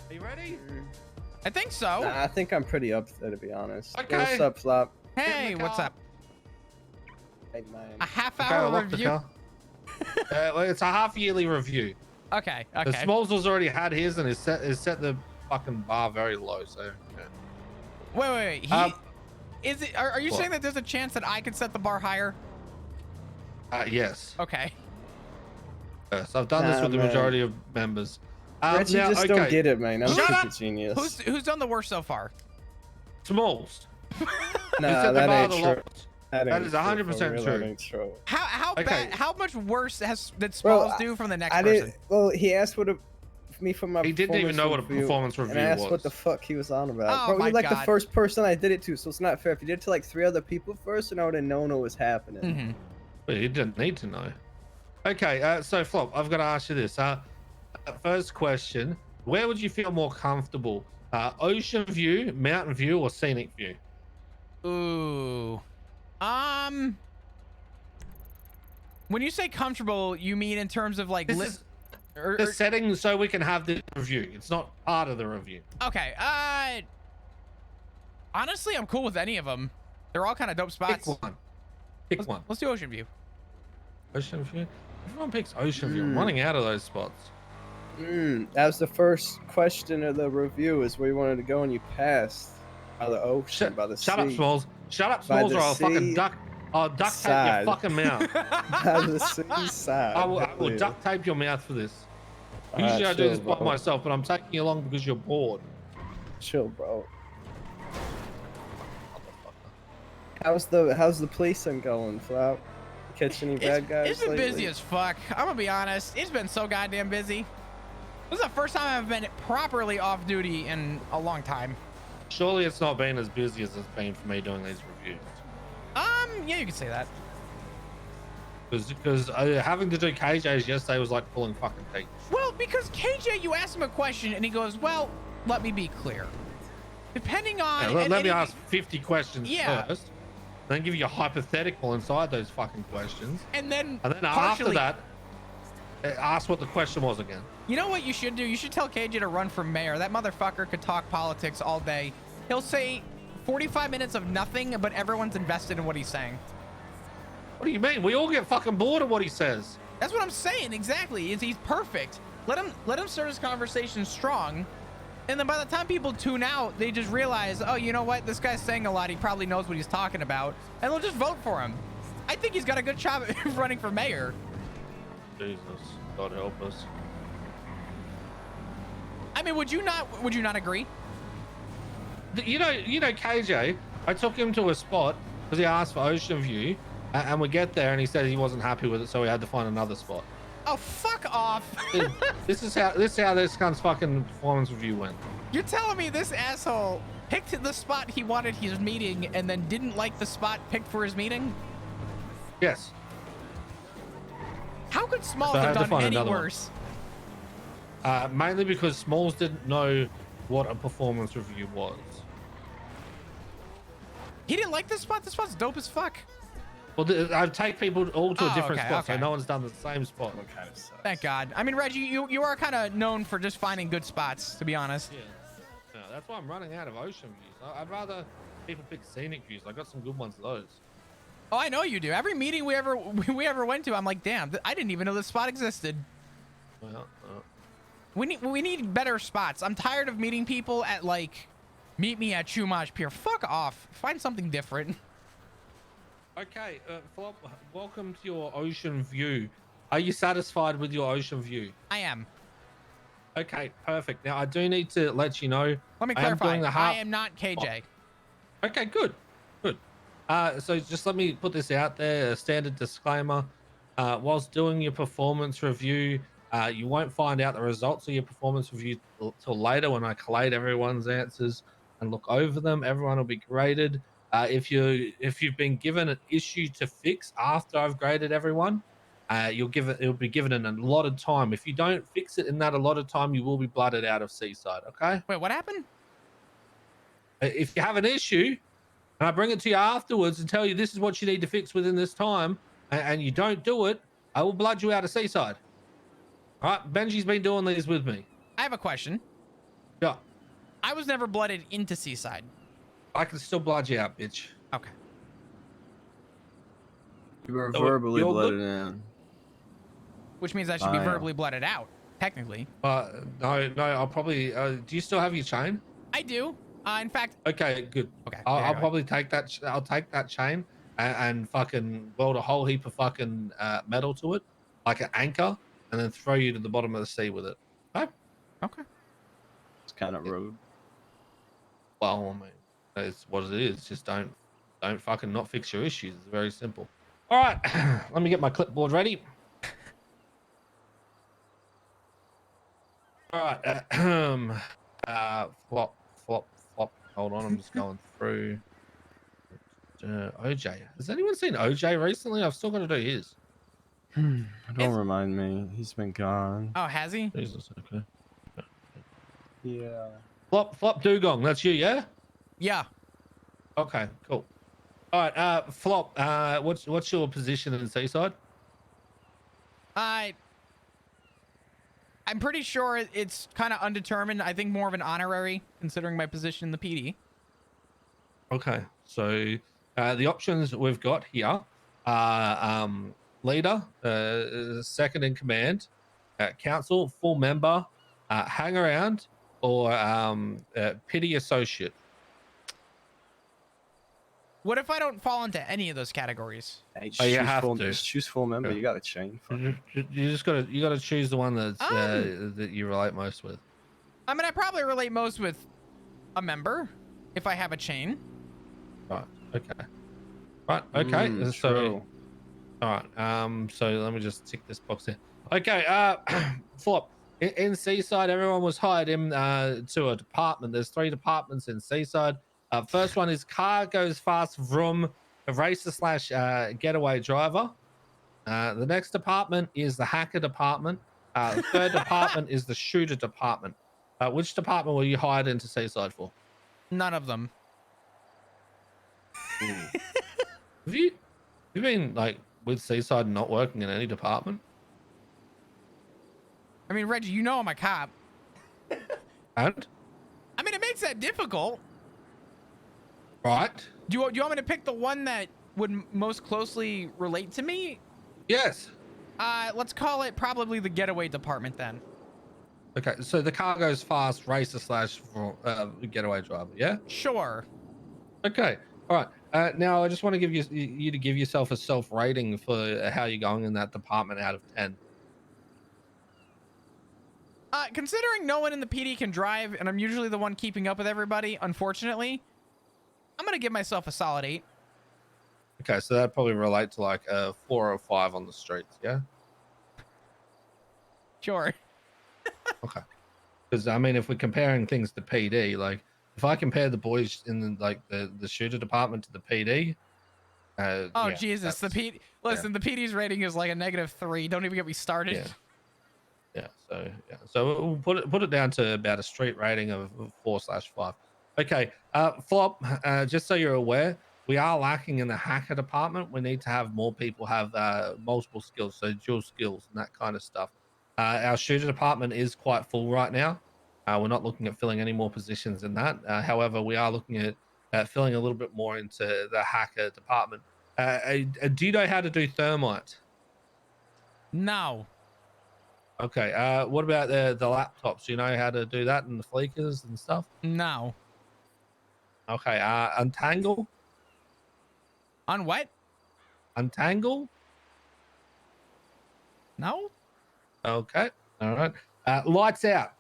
Are you ready? I think so. Nah, I think I'm pretty up there, to be honest. Okay. What's up, Flop? Hey, what's up? Hey, man. A half Okay, I hour locked the review. car. Well, it's a half yearly review. Okay. The Smalls has already had his and has set the fucking bar very low. So. Yeah. Wait. Is it? Are you saying that there's a chance that I could set the bar higher? Yes. Okay. Yes, I've done this with the majority of members. Reggie just don't get it, man. I'm super genius. Who's done the worst so far? Smalls. Nah, that ain't true. That is 100% true. How bad? How much worse did Smalls do from the next person? Well, he asked me for my. He didn't even know what a performance review was. And I asked what the fuck he was on about. Oh, Bro, you're like the first person I did it to, so it's not fair. If you did it to like 3 other people first, then I would have known what was happening. Mm-hmm. But he didn't need to know. Okay, so Flop, I've got to ask you this. First question: where would you feel more comfortable? Ocean view, mountain view, or scenic view? Ooh. When you say comfortable, you mean in terms of like the settings so we can have this review. It's not part of the review. Okay. Honestly, I'm cool with any of them. They're all kind of dope spots. Pick one. Let's do ocean view. Ocean view. Everyone picks ocean view. I'm running out of those spots. That was the first question of the review, is where you wanted to go, and you passed by the ocean, by the sea. Shut up, Smalls. Shut up, Smalls, or I'll fucking duct tape your fucking mouth. By the seaside. I will duct tape your mouth for this. Usually I do this by myself, but I'm taking you along because you're bored. Chill, bro. How's the policing going, Flop? Catch any bad guys? It's been busy as fuck. I'm gonna be honest. It's been so goddamn busy. This is the first time I've been properly off duty in a long time. Surely it's not been as busy as it's been for me doing these reviews. Yeah, you can say that. Because having to do KJ's yesterday was like pulling fucking teeth. Well, because KJ, you asked him a question and he goes, well, let me be clear. Depending on... Yeah, let me ask 50 questions yeah. first. Then give you a hypothetical inside those fucking questions. And then after that, ask what the question was again. You know what you should do? You should tell KJ to run for mayor. That motherfucker could talk politics all day. He'll say 45 minutes of nothing, but everyone's invested in what he's saying. What do you mean? We all get fucking bored of what he says. That's what I'm saying. Exactly. He's perfect. Let him start his conversation strong. And then by the time people tune out, they just realize, oh, you know what? This guy's saying a lot. He probably knows what he's talking about. And they'll just vote for him. I think he's got a good shot at running for mayor. Jesus, God help us. I mean, would you not agree? You know, KJ, I took him to a spot because he asked for ocean view, and we get there and he said he wasn't happy with it, so we had to find another spot. Oh, fuck off. This is how this cunt's fucking performance review went. You're telling me this asshole picked the spot he wanted his meeting and then didn't like the spot picked for his meeting? Yes. How could Smalls have done any worse? Mainly because Smalls didn't know what a performance review was. He didn't like this spot? This spot's dope as fuck. Well, I take people all to a different spot, okay. so no one's done the same spot. Thank God. I mean, Reggie, you are kind of known for just finding good spots, to be honest. Yeah, that's why I'm running out of ocean views. I'd rather people pick scenic views. I got some good ones of those. Oh, I know you do. Every meeting we ever went to, I'm like, damn, I didn't even know this spot existed. Well, we need better spots. I'm tired of meeting people at like, meet me at Chumage Pier. Fuck off. Find something different. Okay, Flop, welcome to your ocean view. Are you satisfied with your ocean view? I am. Okay, perfect. Now, I do need to let you know. Let me clarify. I am not KJ. Oh. Okay, good. So just let me put this out there, a standard disclaimer. Whilst doing your performance review, you won't find out the results of your performance review till later when I collate everyone's answers and look over them. Everyone will be graded. If you've been given an issue to fix after I've graded everyone, it'll be given an allotted time. If you don't fix it in that allotted time, you will be blooded out of Seaside. Okay? Wait, what happened? If you have an issue and I bring it to you afterwards and tell you this is what you need to fix within this time, and you don't do it, I will blood you out of Seaside. All right? Benji's been doing these with me. I have a question. I was never blooded into Seaside. I can still blood you out, bitch. Okay. You were So verbally you're blooded good? in. Which means I should be verbally blooded out, technically. No, I'll probably. Do you still have your chain? I do. In fact. Okay, good. Okay. I'll probably take that. I'll take that chain and fucking weld a whole heap of fucking metal to it, like an anchor, and then throw you to the bottom of the sea with it. Okay. Okay. It's kind of rude. Well, I mean, it's what it is. Just don't fucking not fix your issues. It's very simple. All right, let me get my clipboard ready. All right, flop. Hold on, I'm just going through. OJ. Has anyone seen OJ recently? I've still got to do his. Don't remind me. He's been gone. Oh, has he? Jesus, okay. Yeah. Flop Dugong. That's you, yeah? Yeah. Okay, cool. All right, Flop. What's your position in Seaside? I'm pretty sure it's kind of undetermined. I think more of an honorary, considering my position in the PD. Okay, so the options we've got here are leader, second in command, council, full member, hang around, or pity associate. What if I don't fall into any of those categories? Hey, You have to. Just choose full member. Yeah. You got a chain. You just gotta choose the one that's that you relate most with. I mean, I probably relate most with a member if I have a chain. Right. Okay. Right. Okay. So. True. All right. So let me just tick this box here. Okay. Flop. In Seaside, everyone was hired in to a department. There's 3 departments in Seaside. First one is car goes fast, vroom, a racer slash getaway driver. The next department is the hacker department. The third department is the shooter department. Which department were you hired into Seaside for? None of them. Have you been like with Seaside not working in any department? I mean, Reggie, you know I'm a cop. And I mean, it makes that difficult. right? Do you want me to pick the one that would most closely relate to me? Yes. Let's call it probably the getaway department then. Okay, so the car goes fast, racer slash getaway driver. Yeah. Sure. Okay. All right. Now I just want to give you to give yourself a self rating for how you're going in that department out of 10. Considering no one in the PD can drive, and I'm usually the one keeping up with everybody, unfortunately, I'm gonna give myself a solid 8. Okay, so that probably relate to like a 4 or 5 on the streets. Yeah. Sure. Okay. Because I mean, if we're comparing things to PD, like if I compare the boys in the shooter department to the PD. Oh, yeah, Jesus, the PD. Listen, yeah. The PD's rating is like a -3. Don't even get me started. Yeah. So we'll put it down to about a street rating of 4/5. Okay. Flop. Just so you're aware, we are lacking in the hacker department. We need to have more people have multiple skills, so dual skills and that kind of stuff. Our shooter department is quite full right now. We're not looking at filling any more positions in that. However, we are looking at filling a little bit more into the hacker department. Do you know how to do thermite? No. Okay. What about the laptops? Do you know how to do that and the fleekers and stuff? No. Okay. Untangle? On what? Untangle? No. Okay. All right. Lights out.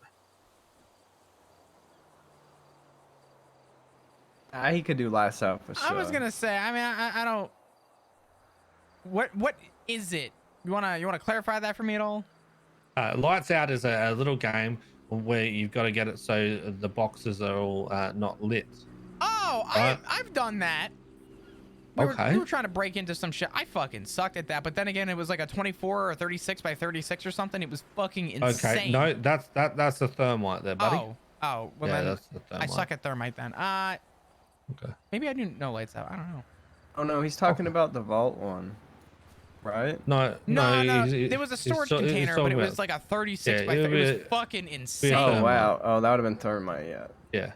He could do lights out for sure. I was gonna say. I mean, I don't. What is it? You wanna clarify that for me at all? Lights out is a little game where you've got to get it so the boxes are all not lit. Oh, Right. I've done that. We were trying to break into some shit. I fucking sucked at that. But then again, it was like a 24 or 36 by 36 or something. It was fucking insane. Okay, no, that's the thermite there, buddy. Oh, well yeah, then that's the thermite. I suck at thermite then. Okay. Maybe I didn't know lights out. I don't know. Oh no, he's talking about the vault one, right? No. There was a storage container, but it was like a 36 by 30. It was fucking insane. Oh wow. Oh, that would have been thermite. Yeah. Yeah.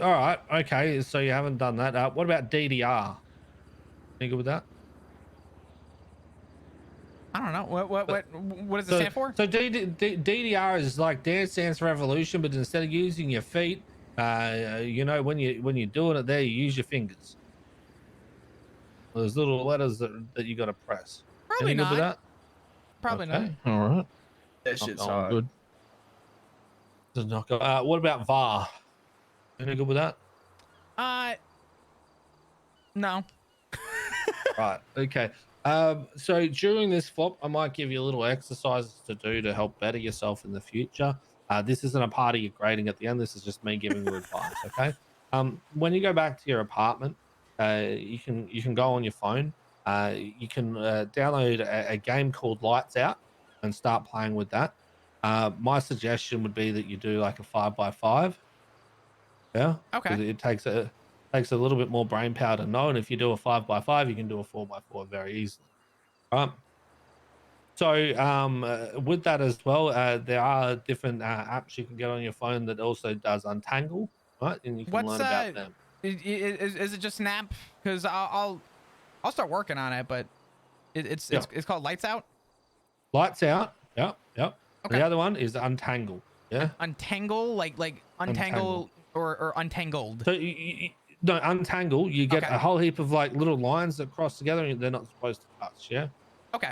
All right. Okay. So you haven't done that. What about DDR? You good with that? I don't know. What does it So, stand for? so DDR is like Dance Dance Revolution, but instead of using your feet, you know, when you're doing it there, you use your fingers. Those little letters that you got to press. Probably Any good with not. that? Probably not. Okay. All right. That Not shit's going hard. good. Does not go. What about VAR? Any good with that? Uh, no. Right. Okay. So during this flop, I might give you a little exercises to do to help better yourself in the future. This isn't a part of your grading at the end. This is just me giving you advice. Okay. When you go back to your apartment, you can go on your phone. You can download a game called Lights Out and start playing with that. My suggestion would be that you do like a 5x5. Yeah, Okay. because it takes a little bit more brain power to know. And if you do a 5x5, you can do a 4x4 very easily. Right. So with that as well, there are different apps you can get on your phone that also does untangle, right? And you can What's learn about them. is it just Snap? Because I'll start working on it, but Yeah, it's called Lights Out. lights out. Yep, yep. And Okay. the other one is untangle. Yeah, Untangle, like untangle. untangle or untangled. So no, untangle. You get Okay. a whole heap of like little lines that cross together, and they're not supposed to touch. Yeah. Okay.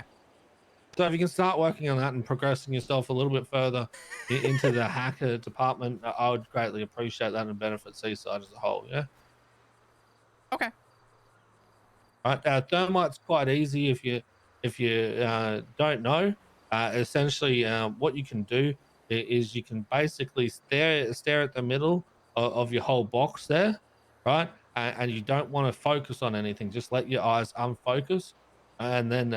So if you can start working on that and progressing yourself a little bit further into the hacker department, I would greatly appreciate that and benefit Seaside as a whole. Yeah. Okay. Right. Thermite's quite easy if you don't know. Essentially, what you can do is you can basically stare at the middle of your whole box there, right? And you don't want to focus on anything. Just let your eyes unfocus, and then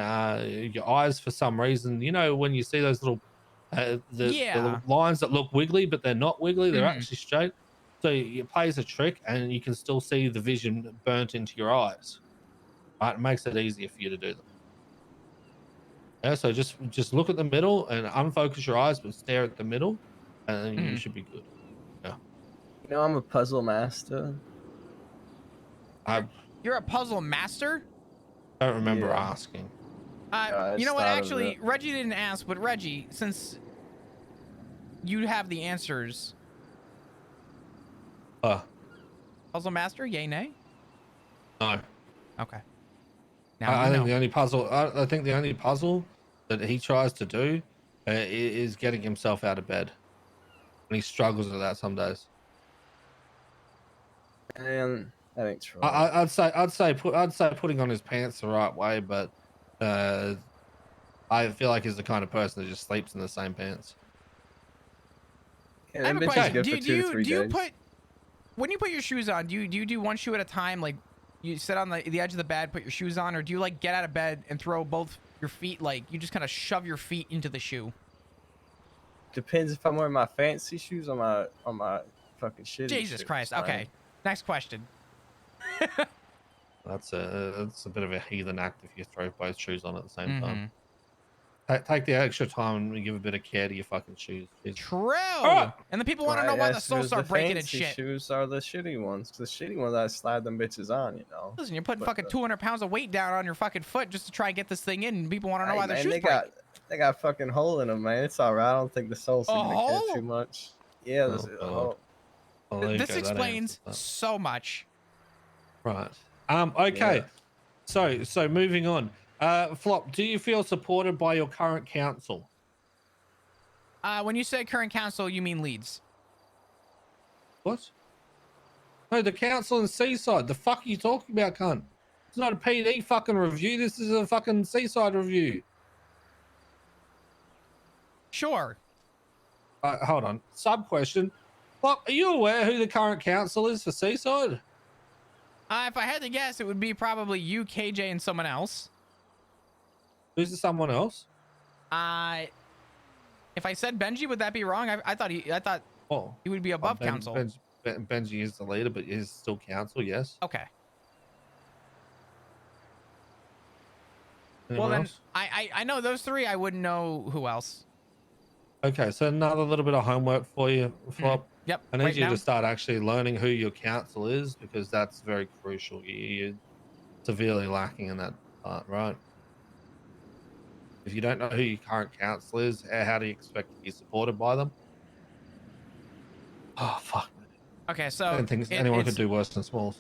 your eyes, for some reason, you know, when you see those little the Yeah. lines that look wiggly but they're not wiggly, they're Hmm. actually straight. So it plays a trick, and you can still see the vision burnt into your eyes. Right, it makes it easier for you to do them. Yeah, so just look at the middle and unfocus your eyes, but stare at the middle, and then you Hmm. should be good. Yeah, You know, I'm a puzzle master. I You're a puzzle master. don't remember Yeah. asking. I You know just what? thought of Actually, it. Reggie didn't ask, but Reggie, since you have the answers, Uh, puzzle master, yay, nay? no, Okay. Now you I think know. the only puzzle I think the only puzzle that he tries to do is getting himself out of bed, and he struggles with that some days. And that ain't true. I'd say putting on his pants the right way, but uh, I feel like he's the kind of person that just sleeps in the same pants. Yeah, I have that a bitch is question. good for 2 to 3 Do you days. put when you put your shoes on? Do you do one shoe at a time? Like you sit on the edge of the bed, put your shoes on, or do you like get out of bed and throw both your feet? Like you just kind of shove your feet into the shoe. Depends if I'm wearing my fancy shoes or my fucking shitty Jesus shoes, Christ. man. Okay. Next question. That's a bit of a heathen act if you throw both shoes on at the same time. Mm-hmm. Take the extra time and give a bit of care to your fucking shoes. Jesus. True. Alright. And the people want to know Right, why the that's souls because start breaking and fancy shit. shoes are the shitty ones. The shitty ones I slide them bitches on, you know. Listen, you're putting But fucking 200 pounds of weight down on your fucking foot just to try and get this thing in, and people want to know Hey, why their man, shoes they break. got fucking hole in them, man. It's all right. I don't think the soles A are gonna care hole? too much. Yeah, there's Oh a god. hole. Well, there you This go, that explains answers that. so much. Right. Okay. Yeah. So moving on. Flop, do you feel supported by your current council? When you say current council, you mean Leeds. What? No, the council in Seaside. The fuck are you talking about, cunt? It's not a PD fucking review. This is a fucking Seaside review. Sure. Hold on. Sub question. Flop, are you aware who the current council is for Seaside? If I had to guess, it would be probably you, KJ, and someone else. Who's someone else? If I said Benji, would that be wrong? I thought Oh, he would be above council. Benji is the leader, but he's still council. Yes. Okay. Anyone Well, then else? I know those three. I wouldn't know who else. Okay, so another little bit of homework for you, Flop. Yep. I need Right you now. to start actually learning who your council is, because that's very crucial. You're severely lacking in that part, right? If you don't know who your current council is, how do you expect to be supported by them? Oh fuck! Okay, I so don't think anyone could it's do worse than Smalls.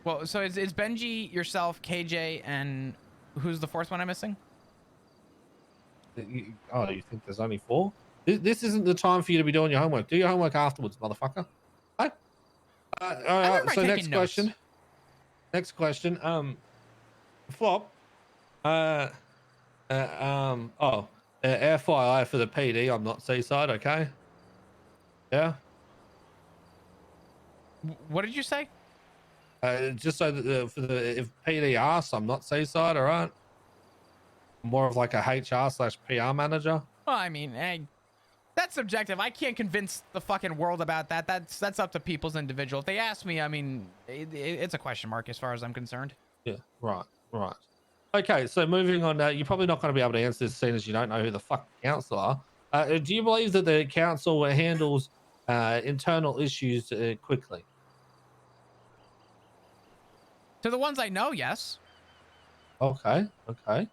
well, so it's Benji, yourself, KJ, and who's the fourth one I'm missing? Oh, you think there's only 4? This isn't the time for you to be doing your homework. Do your homework afterwards, motherfucker. Hey? All I right. remember So taking next notes. question. Next question. Flop. Uh. FYI for the PD, I'm not Seaside. Okay. Yeah. What did you say? Just so that for the if PD asks, I'm not Seaside. All right. More of like a HR/PR manager. Well, I mean, hey, that's subjective. I can't convince the fucking world about that. That's up to people's individual. If they ask me, I mean, it's a question mark as far as I'm concerned. Yeah. Right. Right. Okay. So moving on. You're probably not going to be able to answer this, seeing as you don't know who the fuck the council are. Do you believe that the council handles internal issues quickly? To the ones I know, yes. Okay. Okay.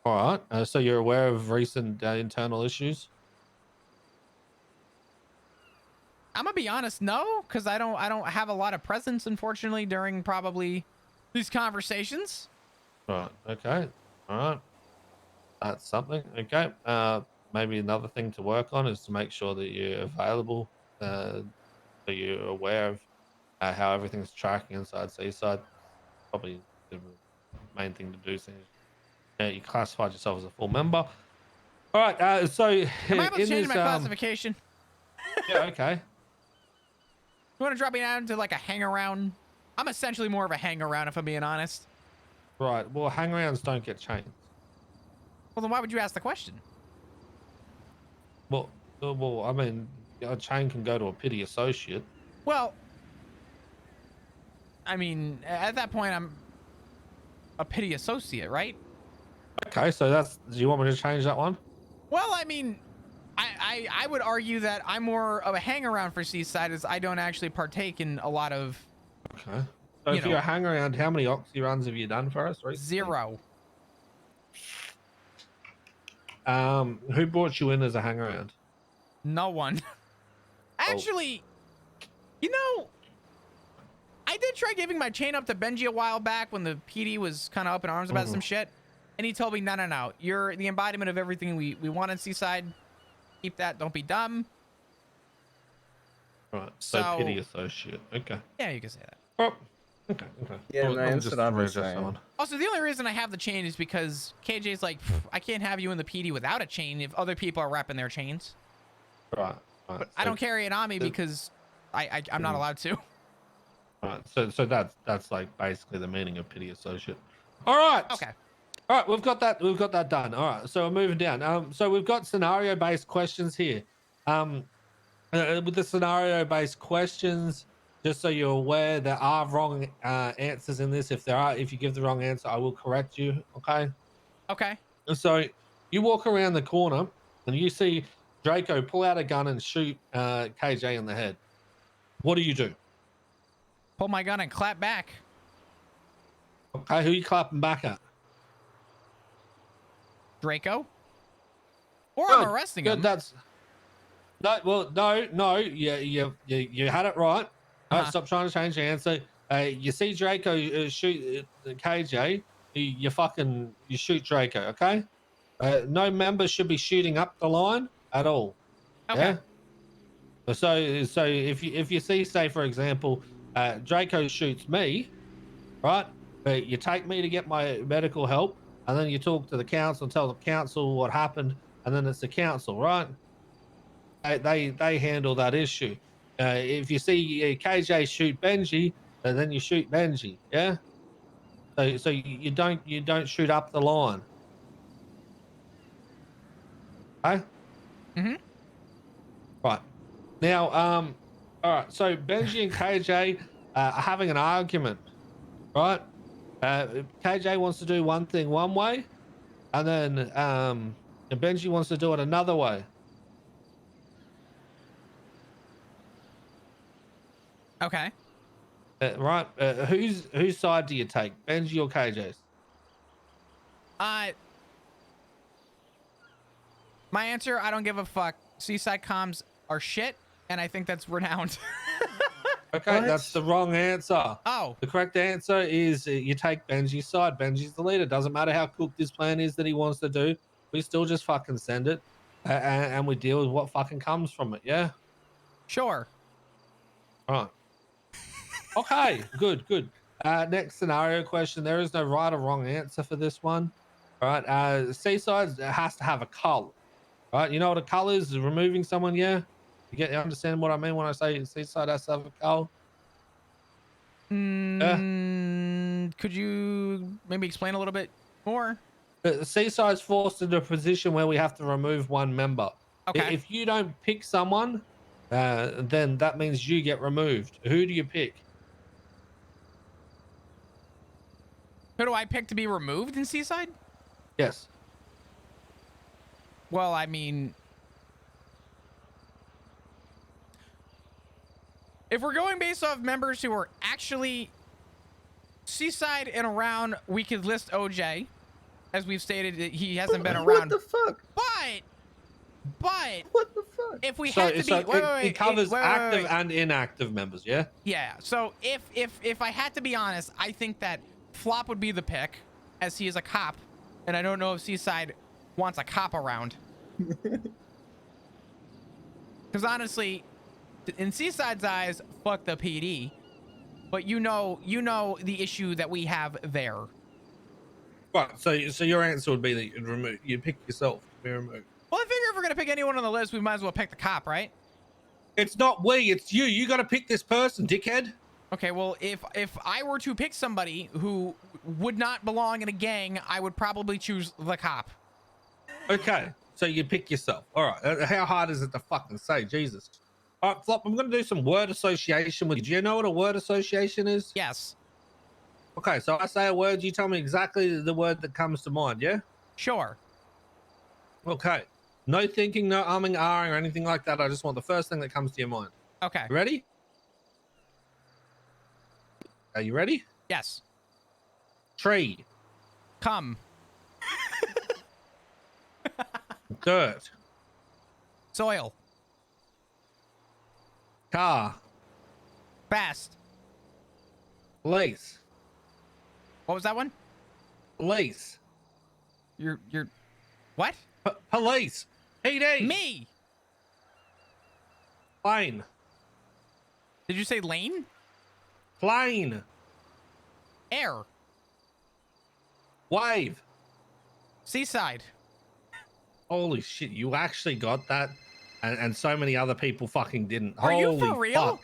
All right. So you're aware of recent internal issues? I'm gonna be honest, no, because I don't have a lot of presence, unfortunately, during probably these conversations. Right. Okay. All right. That's something. Okay. Maybe another thing to work on is to make sure that you're available, so you're aware of how everything's tracking inside Seaside. Probably the main thing to do. Since you classified yourself as a full member. All right. So Am I able to in change this, my classification? yeah. Okay. You want to drop me down to like a hang around? I'm essentially more of a hang around, if I'm being honest. Right. Well, hangarounds don't get chains. Well, then why would you ask the question? Well. I mean, a chain can go to a pity associate. Well, I mean, at that point, I'm a pity associate, right? Okay. So that's. Do you want me to change that one? Well, I mean, I would argue that I'm more of a hang around for Seaside, as I don't actually partake in a lot of, Okay. So you if you're know, a hang around, how many oxy runs have you done for us recently? 0. Who brought you in as a hang around? No one. Oh. Actually, you know, I did try giving my chain up to Benji a while back when the PD was kind of up in arms about some shit. And he told me, no, no, no. You're the embodiment of everything we want in Seaside. Keep that. Don't be dumb. Right. So pity So, associate. Okay. yeah, you can say that. Oh. Okay. Okay. Yeah, I'm man, that's just what I've been readjust that saying. one. Also, the only reason I have the chain is because KJ's like, I can't have you in the PD without a chain if other people are wrapping their chains. Right. Right. But I don't carry it on me because I'm not allowed to. Right. So that's like basically the meaning of pity associate. All right. Okay. All right. We've got that. We've got that done. All right. So we're moving down. So we've got scenario based questions here. With the scenario based questions, just so you're aware, there are wrong answers in this. If you give the wrong answer, I will correct you. Okay. Okay. So you walk around the corner and you see Draco pull out a gun and shoot KJ in the head. What do you do? Pull my gun and clap back. Okay, who you clapping back at? Draco. Or Good, I'm arresting good. him. That's no. Well, no. You had it right. All right, stop trying to change the answer. You see Draco shoot KJ. You shoot Draco. Okay. No member should be shooting up the line at all. Okay. Yeah. So if you see, say for example, Draco shoots me, right? You take me to get my medical help, and then you talk to the council and tell the council what happened, and then it's the council, right? They handle that issue. If you see KJ shoot Benji, then you shoot Benji, yeah. So you don't shoot up the line, okay? Mm-hmm. Right. Now, all right. So Benji and KJ are having an argument, right? KJ wants to do one thing one way, and then Benji wants to do it another way. Okay. Right. Whose side do you take, Benji or KJ's? My answer, I don't give a fuck. Seaside comms are shit, and I think that's renowned. Okay, What? that's the wrong answer. Oh, The correct answer is you take Benji's side. Benji's the leader. Doesn't matter how cooked this plan is that he wants to do. We still just fucking send it, and we deal with what fucking comes from it. Yeah. sure. Right. Okay. Good. Good. Next scenario question. There is no right or wrong answer for this one. All right. Seaside has to have a color. Right. You know what a color is? Removing someone. Yeah. You understand what I mean when I say Seaside has to have a color? Yeah. Could you maybe explain a little bit more? Seaside's forced into a position where we have to remove one member. Okay. If you don't pick someone, then that means you get removed. Who do you pick? Who do I pick to be removed in Seaside? Yes. Well, I mean, if we're going based off members who are actually Seaside and around, we could list OJ. As we've stated, he hasn't been around. What the fuck? But What the fuck? if we So, had to be, so wait, wait, it covers wait, active and inactive members, yeah? Yeah. So if I had to be honest, I think that Flop would be the pick, as he is a cop, and I don't know if Seaside wants a cop around. Because honestly, in Seaside's eyes, fuck the PD. But you know the issue that we have there. Right. So your answer would be that you'd pick yourself to be removed. Well, I figure if we're gonna pick anyone on the list, we might as well pick the cop, right? It's not we, it's you. You got to pick this person, dickhead. Okay, well, if I were to pick somebody who would not belong in a gang, I would probably choose the cop. Okay. So you pick yourself. All right. How hard is it to fucking say? Jesus. All right, Flop, I'm going to do some word association with you. Do you know what a word association is? Yes. Okay, so I say a word, you tell me exactly the word that comes to mind, yeah? Sure. Okay. No thinking, no umming, ahhing, or anything like that. I just want the first thing that comes to your mind. Okay. You ready? Are you ready? Yes. Tree. Come. Dirt. Soil. Car. Fast. Lace. What was that one? Lace. You're what? Police. PD. Me. Plane. Did you say lane? Plane. Air. Wave. Seaside. Holy shit, you actually got that? And so many other people fucking didn't. Are you Holy for real?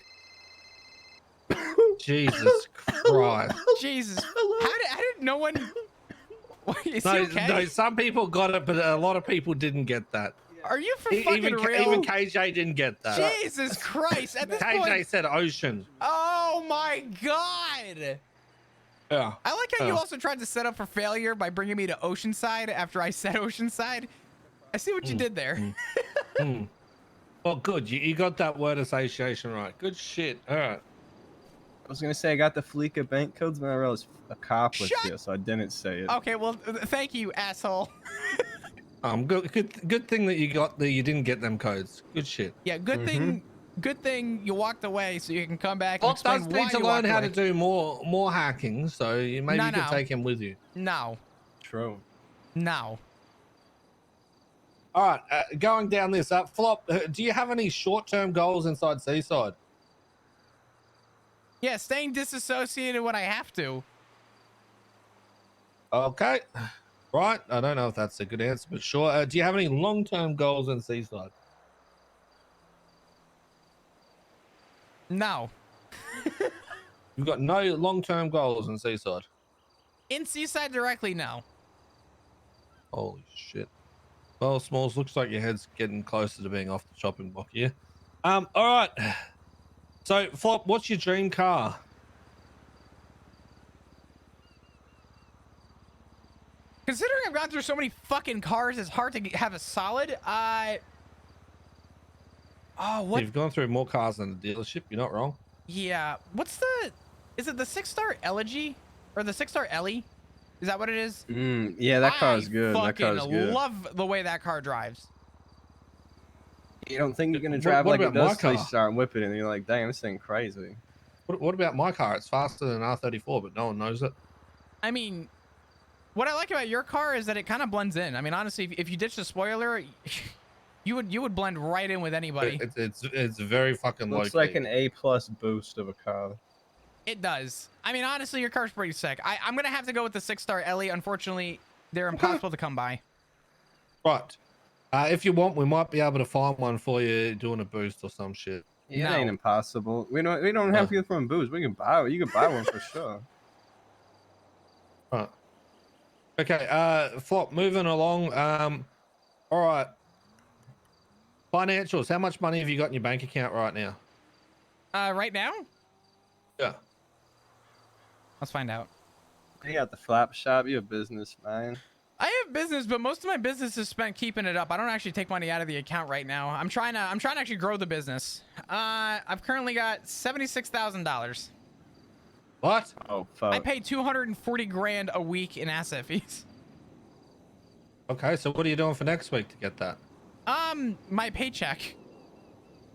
fuck. Jesus Christ. Jesus. How did no one? Is he okay? No, some people got it, but a lot of people didn't get that. Are you for fucking Even real? even KJ didn't get that. Jesus Christ! At this KJ point, said ocean. oh my God! Yeah. I like how you also tried to set up for failure by bringing me to Oceanside after I said Oceanside. I see what you did there. Well, good. You got that word association right. Good shit. All right. I was gonna say I got the Fleeca bank codes, but I realized a cop was Shut- here, so I didn't say it. Okay, well, thank you, asshole. Good thing that you didn't get them codes. Good shit. Yeah, good thing you walked away so you can come back and Well, explain does why need to you learn walked how away. to do more hacking, so maybe No, you can no. take him with you. No, True. no. All right, going down this up, Flop. Do you have any short-term goals inside Seaside? Yeah, staying disassociated when I have to. Okay, right. I don't know if that's a good answer, but sure. Do you have any long-term goals in Seaside? No. You've got no long-term goals in Seaside. In Seaside directly, no. Holy shit. Well, Smalls, looks like your head's getting closer to being off the chopping block here. All right. So, Flop, what's your dream car? Considering I've gone through so many fucking cars, it's hard to have a solid. Oh, what? You've gone through more cars than the dealership. You're not wrong. Yeah. What's the? Is it the 6-star Elegy or the 6-star Ellie? Is that what it is? Yeah, that car I is good. That car fucking is good. love the way that car drives. You don't think you're gonna What, drive what like it about my does till you car? start whipping it, and you're like, dang, this thing crazy. What about my car? It's faster than R34, but no one knows it. I mean, what I like about your car is that it kind of blends in. I mean, honestly, if you ditch the spoiler, you would blend right in with anybody. It's very fucking low Looks like key. an A+ boost of a car. It does. I mean, honestly, your car's pretty sick. I'm gonna have to go with the 6-star Ellie. Unfortunately, they're Okay. impossible to come by. Right. If you want, we might be able to find one for you doing a boost or some shit. Yeah, it No. ain't impossible. We don't have to get from boost. We can buy it. You can buy one for sure. Right. Okay. Flop. Moving along. All right. Financials. How much money have you got in your bank account right now? Right now, Yeah. let's find out. You got the flap shop. You a business man. I have business, but most of my business is spent keeping it up. I don't actually take money out of the account right now. I'm trying to actually grow the business. I've currently got $76,000. What? Oh fuck. I pay 240 grand a week in asset fees. Okay. So what are you doing for next week to get that? My paycheck.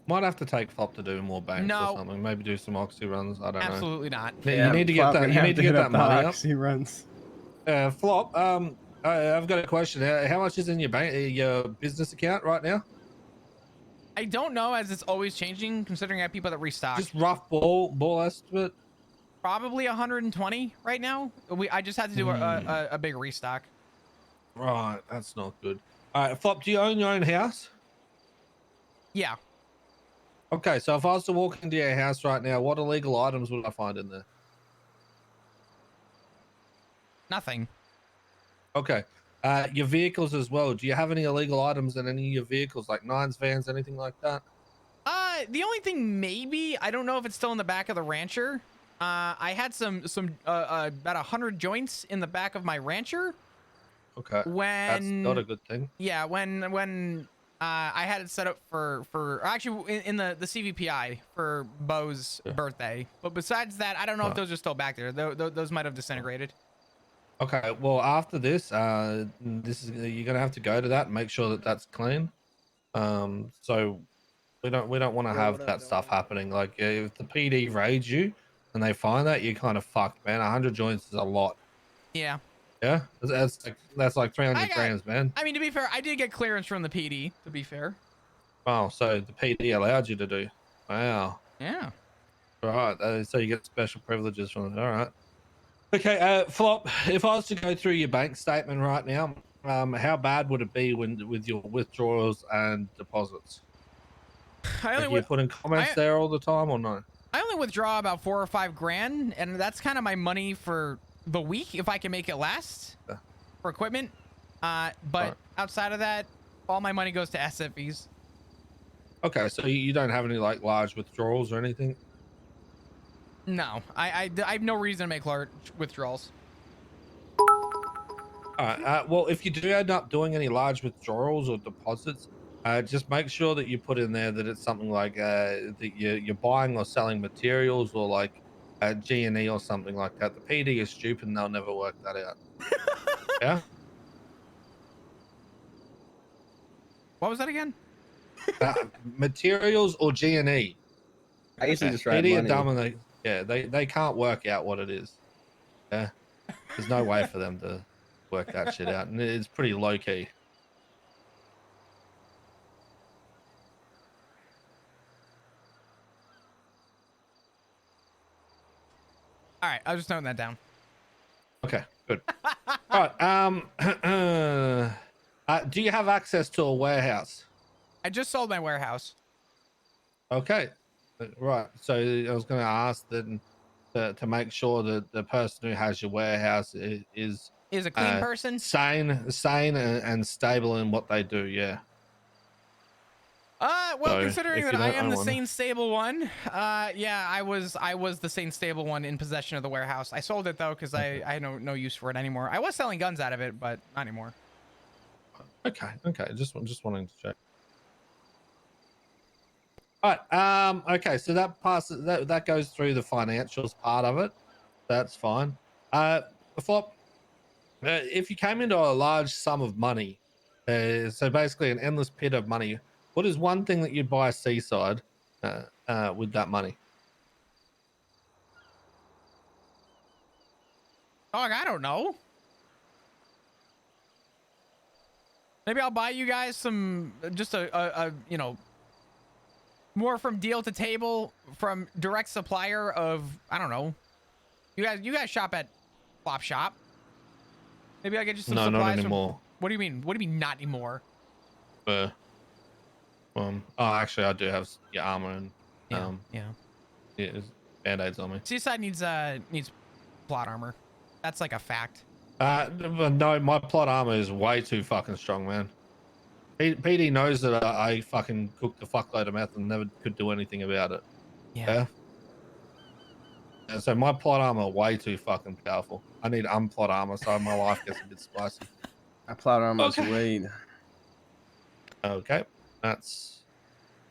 Might have to take Flop to do more banks No. or something. Maybe do some oxy runs. I don't know. Absolutely not. You need to get that. You need to get that money up. He runs. Flop. I've got a question. How much is in your bank, your business account right now? I don't know, as it's always changing, considering I have people that restock. Just rough ball estimate. Probably 120 right now. I just had to do a big restock. Right, that's not good. All right, Flop. Do you own your own house? Yeah. Okay, so if I was to walk into your house right now, what illegal items would I find in there? Nothing. Okay. Your vehicles as well. Do you have any illegal items in any of your vehicles, like nines, vans, anything like that? The only thing, maybe, I don't know if it's still in the back of the Rancher. I had some about 100 joints in the back of my Rancher. Okay. That's When not a good thing. yeah, when I had it set up for actually in the CVPI for Bo's birthday. But besides that, I don't know if those are still back there. Those might have disintegrated. Okay, well after this, you're gonna have to go to that and make sure that that's clean. So we don't want to have that stuff happening. Like if the PD raids you and they find that, you're kind of fucked, man. 100 joints is a lot. Yeah. Yeah, that's like 300 grams, man. I mean, to be fair, I did get clearance from the PD. To be fair. Oh, so the PD allowed you to do. Wow. Yeah. Right. So you get special privileges from it. All right. Okay, Flop, if I was to go through your bank statement right now, how bad would it be with your withdrawals and deposits? Like you put in comments there all the time or no? I only withdraw about 4 or 5 grand, and that's kind of my money for the week if I can make it last for equipment. But outside of that, all my money goes to asset fees. Okay, so you don't have any like large withdrawals or anything? No, I have no reason to make large withdrawals. All right. Well, if you do end up doing any large withdrawals or deposits, just make sure that you put in there that it's something like that you're buying or selling materials or like G&E or something like that. The PD is stupid and they'll never work that out. Yeah. What was that again? Materials or G&E. I usually just write PD money. are dumb and they can't work out what it is. Yeah. There's no way for them to work that shit out, and it's pretty low key. All right, I was just noting that down. Okay, good. All right. Do you have access to a warehouse? I just sold my warehouse. Okay, right. So I was going to ask then to make sure that the person who has your warehouse is a clean person, sane and stable in what they do. Yeah. Well, So, considering if that you I don't am own the one- sane stable one, yeah, I was the sane stable one in possession of the warehouse. I sold it though because I had no use for it anymore. I was selling guns out of it, but not anymore. Okay. Just wanting to check. All right. Okay. So that passes. That goes through the financials part of it. That's fine. Before, if you came into a large sum of money, so basically an endless pit of money, what is one thing that you'd buy a Seaside with that money? Dog, I don't know. Maybe I'll buy you guys some, just a you know, more from deal to table from direct supplier of, I don't know. You guys shop at Flop Shop. Maybe I'll get you some No, not supplies from. anymore. What do you mean? What do you mean not anymore? Oh, actually, I do have your armor and Yeah, yeah. yeah, band-aids on me. Seaside needs plot armor. That's like a fact. But no, my plot armor is way too fucking strong, man. PD knows that I fucking cooked a fuckload of meth and never could do anything about it. Yeah. And so my plot armor way too fucking powerful. I need unplot armor so my life gets a bit spicy. I plot armor's Okay. weight. Okay, that's.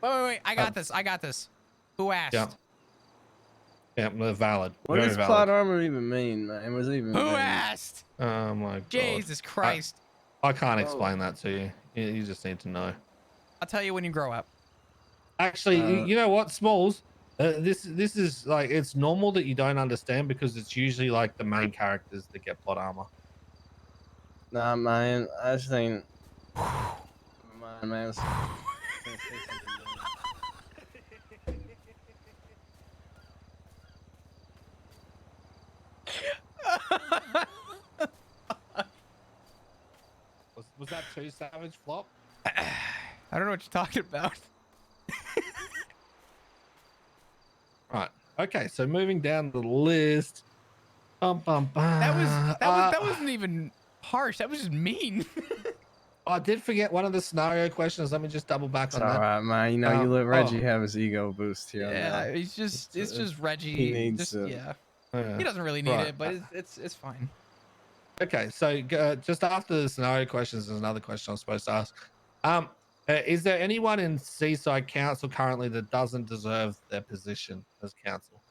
Wait. I got this. I got this. Who asked? Yeah, they're valid. What Very does valid. plot armor even mean, man? What does it even Who mean? asked? Oh my god. Jesus Christ. I can't explain that to you. You just need to know. I'll tell you when you grow up. Actually, you know what, Smalls? This is like, it's normal that you don't understand because it's usually like the main characters that get plot armor. Nah, man. I just think. Man. Was that too savage, Flop? I don't know what you're talking about. Right. Okay. So moving down the list. That wasn't even harsh. That was just mean. I did forget one of the scenario questions. Let me just double back It's on all that. right, man. You know, you let Reggie have his ego boost here. Yeah, Man. it's just Reggie. He needs just, it. yeah. Yeah. He doesn't really need Right. it, but it's fine. Okay, so just after the scenario questions, there's another question I'm supposed to ask. Is there anyone in Seaside Council currently that doesn't deserve their position as council?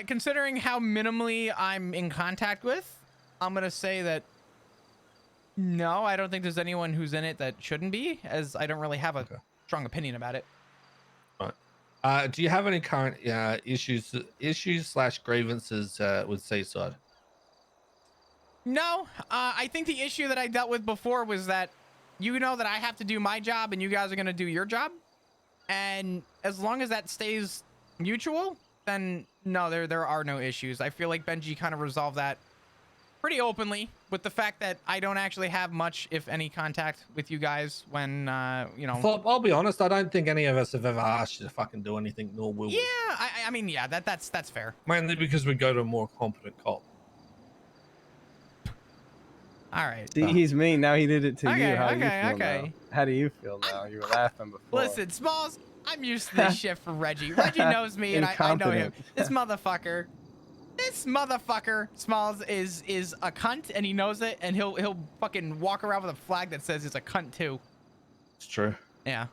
Considering how minimally I'm in contact with, I'm gonna say that no, I don't think there's anyone who's in it that shouldn't be, as I don't really have a strong opinion about it. Right. Do you have any current issues/grievances with Seaside? No, I think the issue that I dealt with before was that you know that I have to do my job and you guys are going to do your job. And as long as that stays mutual, then no, there are no issues. I feel like Benji kind of resolved that pretty openly with the fact that I don't actually have much, if any, contact with you guys when, you know. Well, I'll be honest, I don't think any of us have ever asked you to fucking do anything, nor will we. Yeah, I mean, yeah, that's fair. Mainly because we go to a more competent cop. All right. See, he's mean. Now he did it to you. How do you feel okay. now? How do you feel now? You were laughing before. Listen, Smalls, I'm used to this shit from Reggie. Reggie knows me, and I know him. This motherfucker, Smalls is a cunt, and he knows it, and he'll fucking walk around with a flag that says he's a cunt too. It's true. Yeah.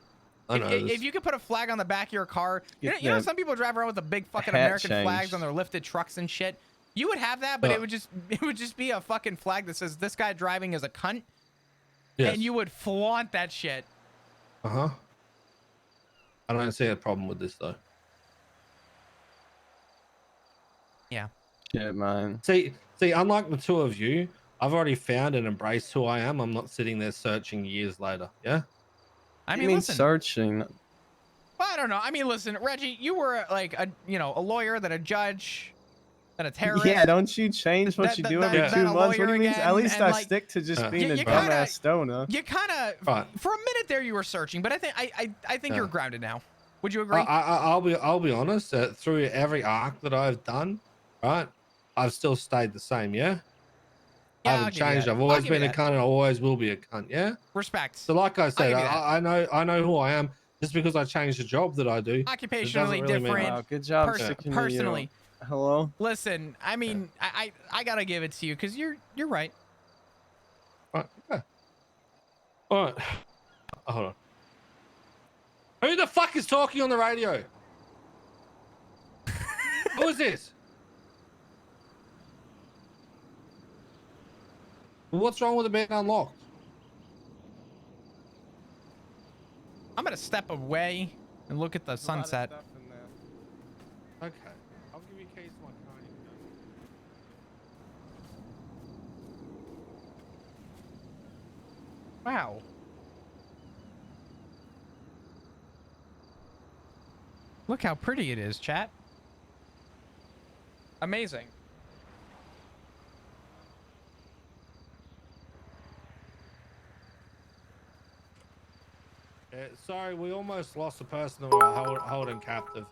I know If you could put a flag on the back of your car, you know some people drive around with the big fucking American flags on their lifted trucks and shit. You would have that, but it would just be a fucking flag that says this guy driving is a cunt. Yes. And you would flaunt that shit. Uh-huh. I don't see a problem with this though. Yeah. Shit, man. See, unlike the two of you, I've already found and embraced who I am. I'm not sitting there searching years later. Yeah. I mean, listen, searching. Well, I don't know. I mean, listen, Reggie, you were like a lawyer, then a judge, then a terrorist. Yeah, don't you change what you do every 2 months? What do you mean? At least I stick to just being a dumbass stoner. You kind of, for a minute there, you were searching, but I think you're grounded now. Would you agree? I'll be honest. Through every arc that I've done, right, I've still stayed the same. Yeah. I haven't changed. I've always been a cunt and I always will be a cunt. Yeah. Respect. So like I said, I know who I am. Just because I changed the job that I do. Occupationally really different. Wow, good job. Personally. Hello. Listen, I mean, I gotta give it to you because you're right. Right. Okay. All right. Hold on. Who the fuck fuck is talking on the radio? Who is this? What's wrong with it being unlocked? I'm gonna step away and look at the sunset. Okay, I'll give you keys to my car. You can go. Wow. Look how pretty it is, chat. Amazing. Sorry, we almost lost the person that we were holding captive.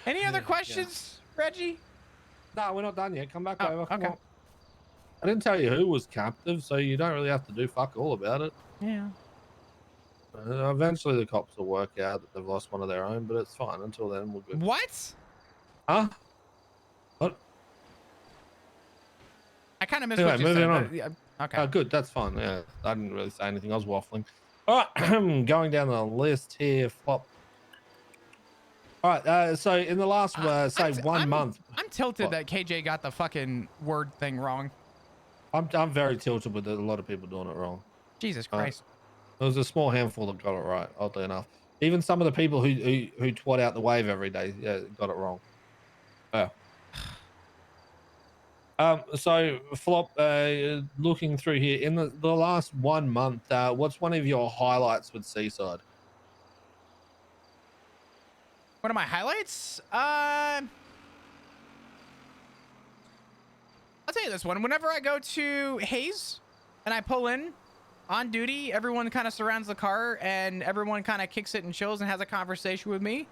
Any other questions, Reggie? No, we're not done yet. Come back Oh, over. Come okay. on. I didn't tell you who was captive, so you don't really have to do fuck all about it. Yeah. Eventually, the cops will work out that they've lost one of their own, but it's fine. Until then, we're good. What? Huh? What? I kind of missed Anyway, what you moving said. on. Yeah, okay. Oh, good. That's fine. Yeah, I didn't really say anything. I was waffling. All right, going down the list here. Flop. All right. So in the last, say, 1 month. I'm tilted What? that KJ got the fucking word thing wrong. I'm very tilted with a lot of people doing it wrong. Jesus Christ. There was a small handful that got it right, oddly enough. Even some of the people who twat out the wave every day, yeah, got it wrong. Yeah. So Flop, looking through here in the last 1 month, what's one of your highlights with Seaside? One of my highlights? I'll tell you this one. Whenever I go to Hayes and I pull in on duty, everyone kind of surrounds the car and everyone kind of kicks it and chills and has a conversation with me.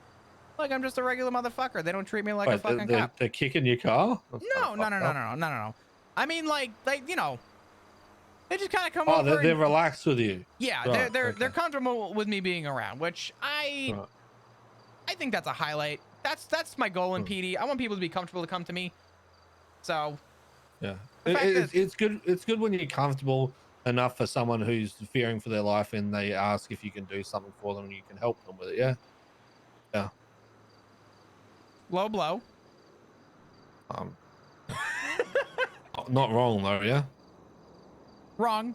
Like I'm just a regular motherfucker. They don't treat me like a fucking cop. They're kicking your car? No. I mean, like you know, they just kind of come Oh, over. they're relaxed with you. Yeah, Right, they're okay. comfortable with me being around, which I think that's a highlight. That's my goal in PD. I want people to be comfortable to come to me. So yeah, the fact that- it's good. It's good when you're comfortable enough for someone who's fearing for their life and they ask if you can do something for them and you can help them with it. Yeah, yeah. low blow. Not wrong though. Yeah. Wrong.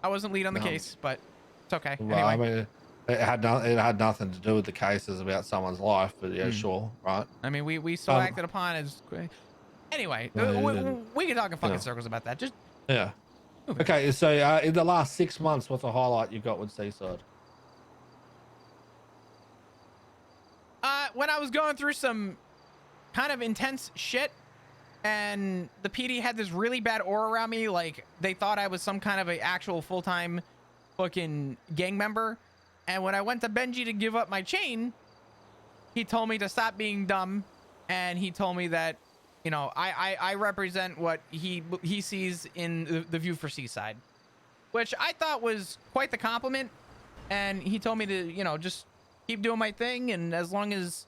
I wasn't lead on the No. case, but it's okay. Well, Anyway, I mean, it had nothing to do with the cases about someone's life, but yeah, sure, right. I mean, we still acted upon as. Anyway, we can talk in fucking circles about that. Just Yeah. move it. Okay, so in the last 6 months, what's a highlight you got with Seaside? When I was going through some kind of intense shit, and the PD had this really bad aura around me, like they thought I was some kind of a actual full-time fucking gang member. And when I went to Benji to give up my chain, he told me to stop being dumb, and he told me that, you know, I represent what he sees in the view for Seaside, which I thought was quite the compliment. And he told me to, you know, just keep doing my thing, and as long as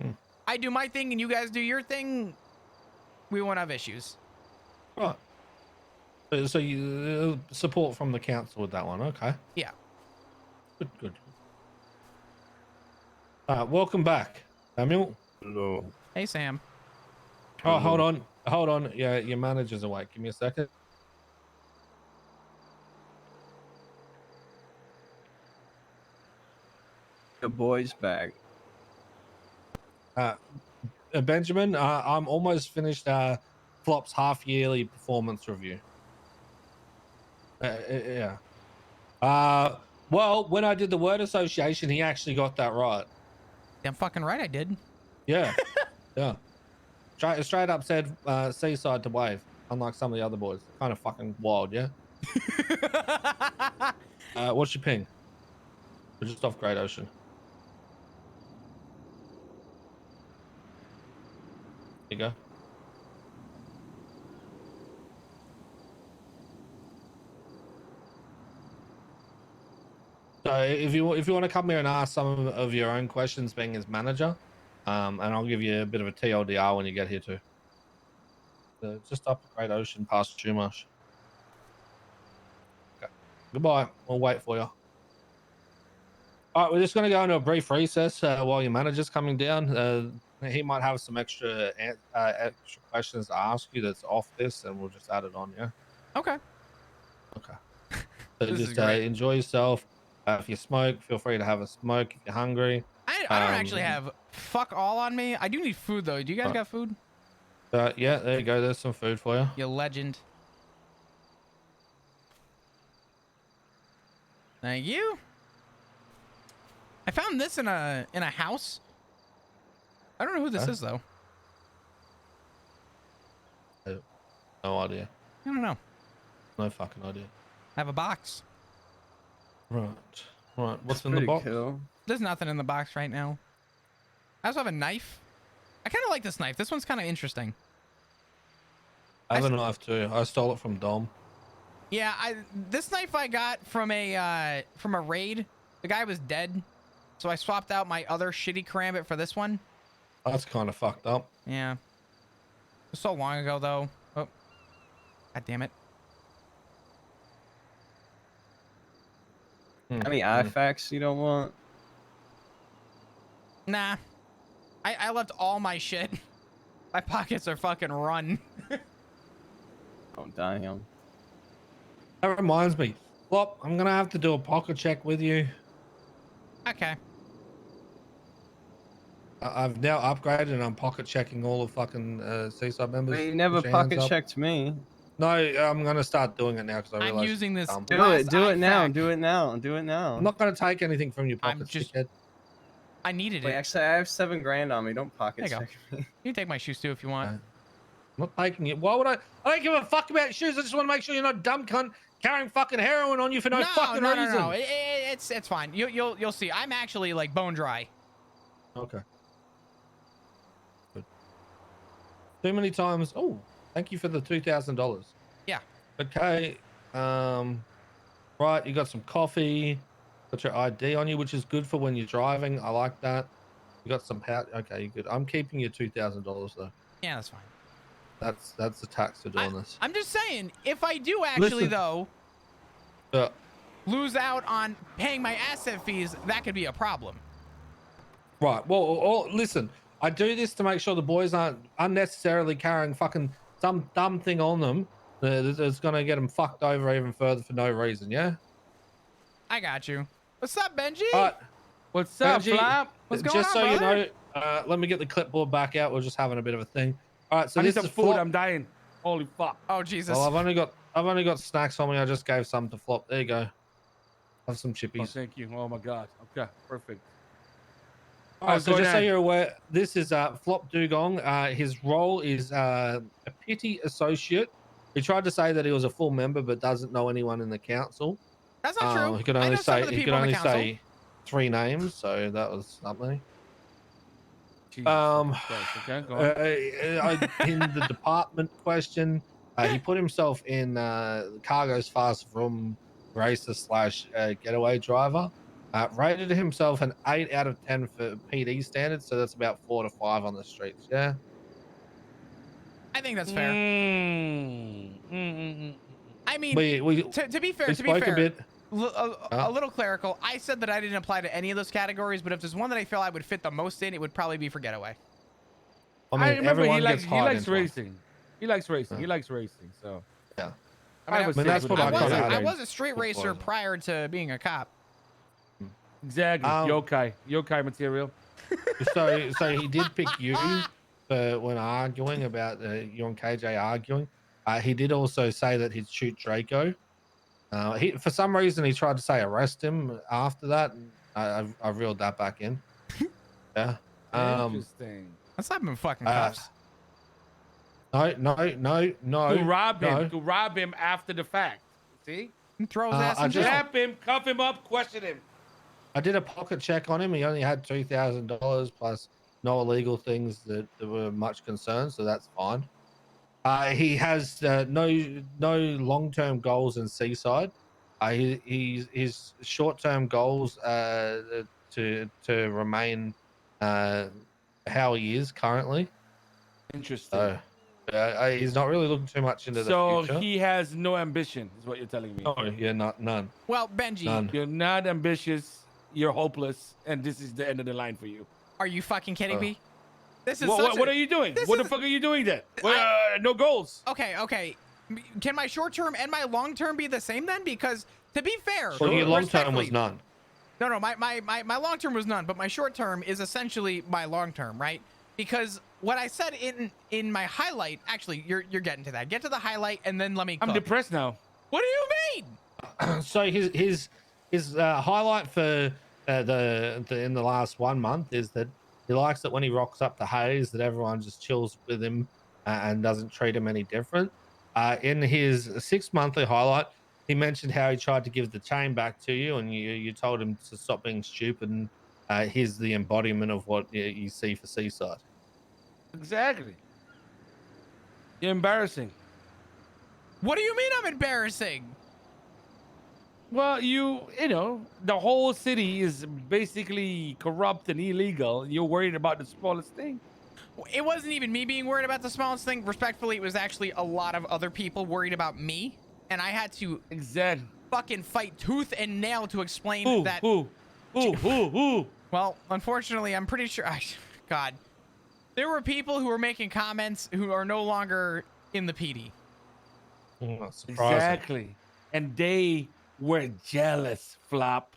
I do my thing and you guys do your thing, we won't have issues. Right. So you support from the council with that one, okay? Yeah. Good. Welcome back, Samuel. Hello. Hey, Sam. Oh, hold on. Yeah, your manager's awake. Give me a second. The boys back. Benjamin, I'm almost finished Flop's half-yearly performance review. Yeah. Well, when I did the word association, he actually got that right. Damn fucking right I did. Yeah. Yeah. Straight up said Seaside to wave, unlike some of the other boys. Kind of fucking wild, yeah? What's your ping? We're just off Great Ocean. There you go. So if you want to come here and ask some of your own questions, being his manager, and I'll give you a bit of a TLDR when you get here too. Just up the Great Ocean past Chumash. Okay. Goodbye. We'll wait for you. All right, we're just going to go into a brief recess while your manager's coming down. He might have some extra questions to ask you that's off this, and we'll just add it on. Yeah. Okay. Okay. So This is just great. enjoy yourself. If you smoke, feel free to have a smoke if you're hungry. I don't actually have fuck all on me. I do need food though. Do you guys got food? Yeah, there you go. There's some food for you. You legend. Thank you. I found this in a house. I don't know who this is though. No idea. I don't know. No fucking idea. I have a box. Right. What's That's in the pretty box? cool. There's nothing in the box right now. I also have a knife. I kind of like this knife. This one's kind of interesting. I have a knife too. I stole it from Dom. Yeah, this knife I got from a raid. The guy was dead, so I swapped out my other shitty karambit for this one. That's kind of fucked up. Yeah. It was so long ago though. Oh. God damn it. Any artifacts you don't want? Nah. I left all my shit. My pockets are fucking run. Oh, damn. That reminds me. Flop, I'm going to have to do a pocket check with you. Okay. I've now upgraded and I'm pocket checking all the fucking Seaside members. But you never pocket checked me. No, I'm going to start doing it now because I I'm realize using this. Do it now. Do it now. Do it now. I'm not going to take anything from your pocket. I needed Wait, it. actually, I have $7,000 on me. Don't pocket There you check me. You can take my shoes too if you want. I'm not taking it. Why would I? I don't give a fuck about shoes. I just want to make sure you're not dumb cunt carrying fucking heroin on you for no fucking reason. No. It's fine. You'll see. I'm actually like bone dry. Okay. Good. Too many times. Oh, thank you for the $2,000. Yeah. Okay. Right. You got some coffee. Got your ID on you, which is good for when you're driving. I like that. You got some pouch. Okay, you're good. I'm keeping your $2,000 though. Yeah, that's fine. That's the tax for doing this. I'm just saying, if I do actually though lose out on paying my asset fees, that could be a problem. Right. Well, listen. I do this to make sure the boys aren't unnecessarily carrying fucking some dumb thing on them that's gonna get them fucked over even further for no reason. Yeah. I got you. What's up, Benji? What's up, Benji, Flap? What's going just on, so brother? you know, let me get the clipboard back out. We're just having a bit of a thing. All right. So I need this some is food. Flop. I'm dying. Holy fuck. Oh Jesus. Well, I've only got snacks on me. I just gave some to Flop. There you go. Have some Oh, chippies. thank you. Oh my god. Okay, perfect. All right, so go just so ahead. you're aware, this is Flop Dugong. His role is a pity associate. He tried to say that he was a full member, but doesn't know anyone in the council. That's not true. He could I only know some say of the people in the council. 3 names, so that was something. Jesus Christ. Okay, go on. In the department question, he put himself in Cargo's fast room racer / getaway driver. Rated himself an 8 out of 10 for PD standards, so that's about 4 to 5 on the streets. Yeah. I think that's fair. I mean, to be fair, a bit. A little clerical. I said that I didn't apply to any of those categories, but if there's one that I feel I would fit the most in, it would probably be for getaway. I mean, remember everyone he likes gets racing. He likes racing. He likes racing. So yeah. I mean, that's what I was a straight racer prior to being a cop. Exactly. Yokai material. So he did pick you when arguing about you and KJ arguing. He did also say that he'd shoot Draco. For some reason he tried to say arrest him after that. And I reeled that back in. Yeah. Interesting. Let's not been fucking cops. No. To rob him. To rob him after the fact. See? Throw his ass in jail. Trap him, cuff him up, question him. I did a pocket check on him. He only had $2,000 plus no illegal things that were much concern, so that's fine. He has no long-term goals in Seaside. His short-term goals to remain how he is currently. Interesting. So He's not really looking too much into the So future. he has no ambition, is what you're telling me. Oh, yeah, none. Well, Benji, None. You're not ambitious. You're hopeless, and this is the end of the line for you. are you fucking kidding me? This is What are you doing? What the fuck are you doing then? No goals. Okay. Can my short term and my long term be the same then? Because to be fair, Well, your long term was respectfully- none. No, my long term was none, but my short term is essentially my long term, right? Because what I said in my highlight, actually, you're getting to that. Get to the highlight and then let me. I'm depressed now. What do you mean? So his highlight for in the last 1 month is that he likes it when he rocks up the haze, that everyone just chills with him and doesn't treat him any different. In his 6 monthly highlight, he mentioned how he tried to give the chain back to you, and you told him to stop being stupid. And he's the embodiment of what you see for Seaside. Exactly. You're embarrassing. What do you mean I'm embarrassing? Well, you know, the whole city is basically corrupt and illegal. You're worried about the smallest thing. It wasn't even me being worried about the smallest thing. Respectfully, it was actually a lot of other people worried about me, and I had to fucking fight tooth and nail to explain that. Who? Well, unfortunately, I'm pretty sure. God, there were people who were making comments who are no longer in the PD. Exactly, and they were jealous, Flop,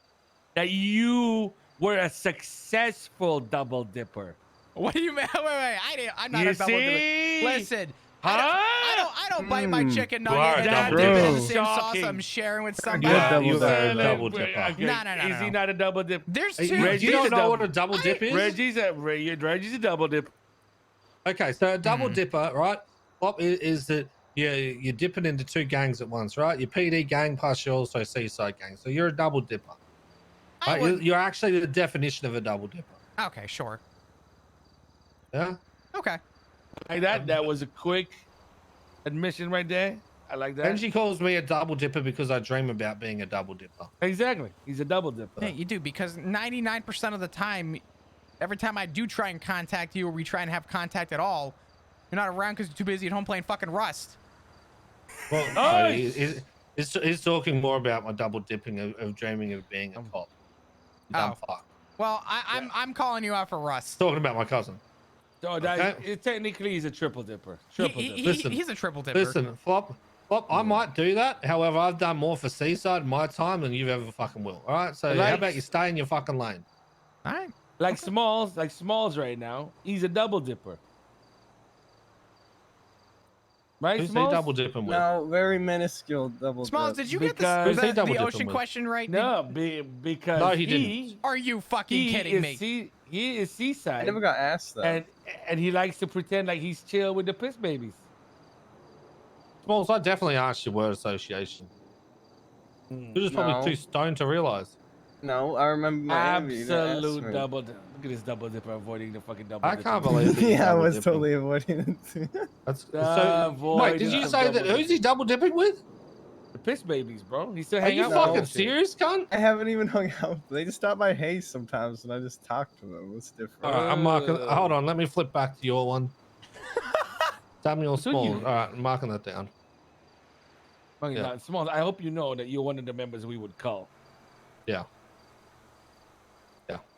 that you were a successful double dipper. What do you mean? Wait. I'm not a double dipper. Listen. I don't bite my chicken nugget and dip it in the same sauce I'm sharing with somebody. You're a double dipper. Okay. No. Is he not a double dip? There's You two. don't know what a double dip is? Reggie's a double dip. Okay, so a double dipper, right? What is that? You're dipping into two gangs at once, right? Your PD gang plus your also Seaside gang. So you're a double dipper. Right? You're actually the definition of a double dipper. Okay, sure. Yeah. Okay. Like that. That was a quick admission right there. I like that. And she calls me a double dipper because I dream about being a double dipper. Exactly. He's a double dipper. Yeah, you do, because 99% of the time, every time I do try and contact you, or we try and have contact at all, you're not around because you're too busy at home playing fucking Rust. Well, he's talking more about my double dipping of dreaming of being a cop. Dumb fuck. Well, I'm calling you out for Rust. Talking about my cousin. So technically, he's a triple dipper. He's a triple dipper. Listen, Flop, I might do that. However, I've done more for Seaside in my time than you've ever fucking will. All right, so how about you stay in your fucking lane? All right. Like Smalls right now, he's a double dipper. Right, Who's he Smalls? double dipping with? No, very minuscule double Smalls, dip. did you get Who's he the double dipping ocean with? question right? No, because No, he didn't. Are you fucking kidding me? He is Seaside. I never got asked that. And he likes to pretend like he's chill with the piss babies. Smalls, I definitely asked your word association. You're just probably too stoned to realize. No, I remember my interview. Absolute double dip. Look at this double dipper avoiding the fucking double I dip. can't believe it. Yeah, I was totally avoiding it. That's so. Wait, did you say that? Who's he double dipping with? The piss babies, bro. He's still Are hanging you out. fucking serious, cunt? I haven't even hung out. They just stop by Hayes sometimes, and I just talk to them. It's different. All right, I'm marking. Hold on, let me flip back to your one. Samuel Smalls. All right, I'm marking that down. Smalls, I hope you know that you're one of the members we would call. Yeah.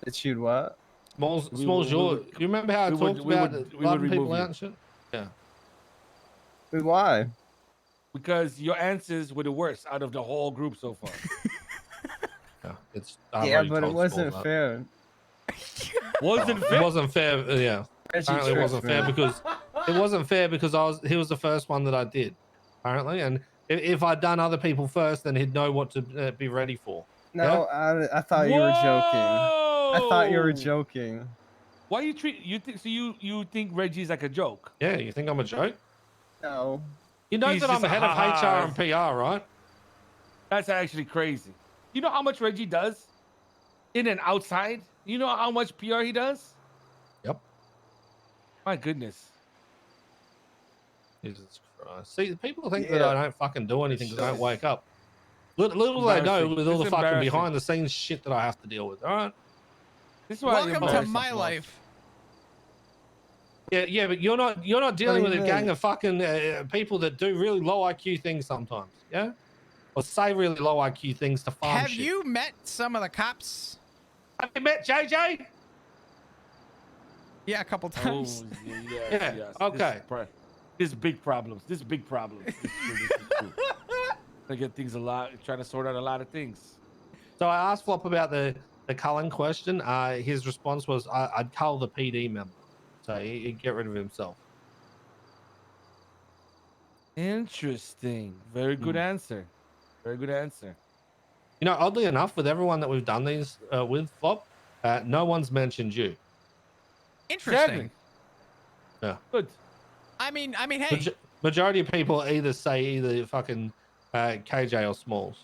That you'd what? Smalls, you remember how I talked about loving people out and shit? Yeah. Why? Because your answers were the worst out of the whole group so far. Yeah, but it wasn't fair. Wasn't fair? It wasn't fair. Yeah. Apparently it wasn't fair because he was the first one that I did. Apparently, and if I'd done other people first, then he'd know what to be ready for. No, yeah? I thought you were joking. I thought you were joking. Why you think Reggie's like a joke? Yeah, you think I'm a joke? No. You know that I'm the head of HR and PR, right? That's actually crazy. You know how much Reggie does in and outside? You know how much PR he does? Yep. My goodness. Jesus Christ. See, people think that I don't fucking do anything because I don't wake up. Little they know with all the fucking behind the scenes shit that I have to deal with, all right? This is why welcome to my life. Yeah, but you're not dealing do with you a gang mean? of fucking people that do really low IQ things sometimes. Yeah, or say really low IQ things to farm Have shit. you met some of the cops? Have you met JJ? Yeah, a couple Oh, times. yes, Yeah. yes. Okay. This big problems. This big problems. This is true. This is true. I get things a lot. Trying to sort out a lot of things. So I asked Flop about the Cullen question. His response was, I'd cull the PD member, so he'd get rid of himself. Interesting. Very good answer. Very good answer. You know, oddly enough, with everyone that we've done these with Flop, no one's mentioned you. Interesting. Exactly. Yeah. Good. I mean, hey, Majority of people either say either fucking KJ or Smalls.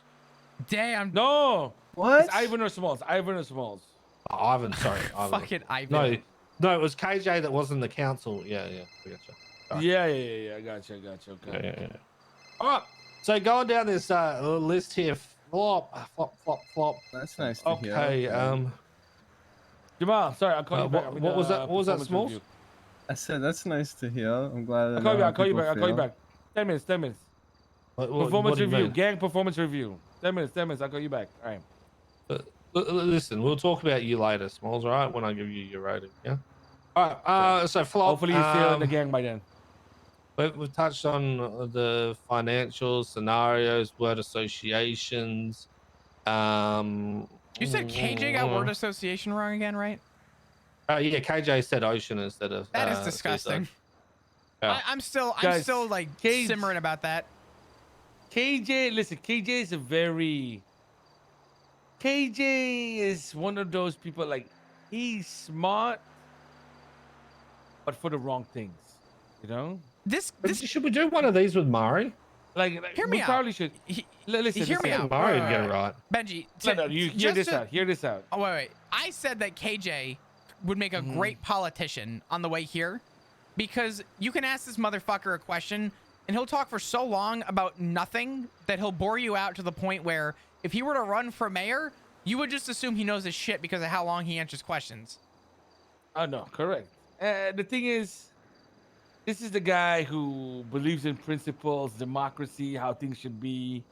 damn, No. What? It's Ivan or Smalls. Ivan or Smalls. Oh, Ivan, sorry. Ivan. fucking Ivan. No, it was KJ that was in the council. Yeah, I gotcha. Sorry. Yeah. I gotcha. Okay. Yeah. All right. So going down this list here, Flop. That's nice to hear. Okay. Jamal, sorry, I'll call you back. What was that? What was that, performance Smalls? review. I said that's nice to hear. I'm glad to I'll know call you how back. I'll call you people back. I'll call you feel. back. 10 minutes. 10 minutes. What Performance do you review. mean? Gang performance review. 10 minutes. 10 minutes. I'll call you back. All right. Listen, we'll talk about you later, Smalls. All right, when I give you your rating. Yeah. All right. So Flop. Hopefully you're still in the gang by then. We've touched on the financial scenarios, word associations. You said KJ got word association wrong again, right? Yeah, KJ said ocean instead of. That is disgusting. Yeah. I'm still Guys, like Cage- simmering about that. KJ is one of those people, like, he's smart, but for the wrong things, you know? This Should we do one of these with Mari? Like Hear we me out. probably should. Listen, hear me listen. out. Mari Wait, would get it wait, right. Benji, No, you hear this out. Hear this out. Oh, wait. I said that KJ would make a great politician on the way here because you can ask this motherfucker a question and he'll talk for so long about nothing that he'll bore you out to the point where if he were to run for mayor, you would just assume he knows his shit because of how long he answers questions. Oh, no, correct. The thing is, this is the guy who believes in principles, democracy, how things should be,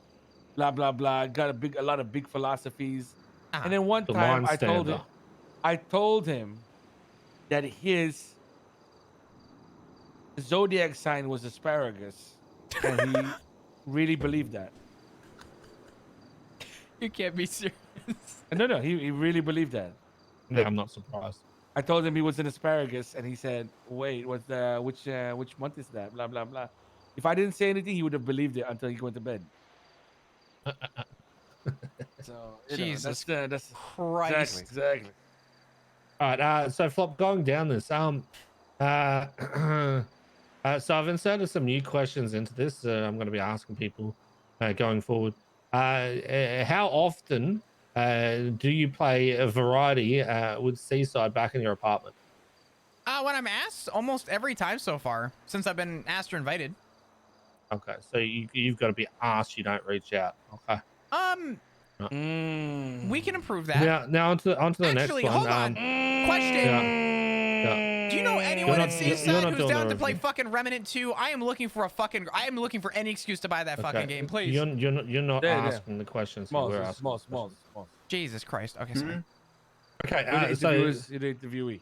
blah blah blah. Got a lot of big philosophies. And then one The time line stander. I told him that his zodiac sign was asparagus, and he really believed that. You can't be serious. No, he really believed that. Yeah, I'm not surprised. I told him he was an asparagus, and he said, "Wait, which month is that?" Blah blah blah. If I didn't say anything, he would have believed it until he went to bed. So Jesus that's Christ. exactly. All right. So Flop, going down this. So I've inserted some new questions into this. I'm going to be asking people going forward. How often do you play a variety with Seaside back in your apartment? When I'm asked, almost every time so far since I've been asked or invited. Okay, so you've got to be asked. You don't reach out. Okay. We can improve that. Now onto the Actually, next one. hold on. Question. Yeah. Do you know anyone at you're Seaside not who's doing down the to play review. fucking Remnant 2? I am looking for any excuse to buy that fucking game, please. You're not Yeah. asking the questions. We're asking. Small. Jesus Christ. Okay, sorry. Okay. You're the interviewee.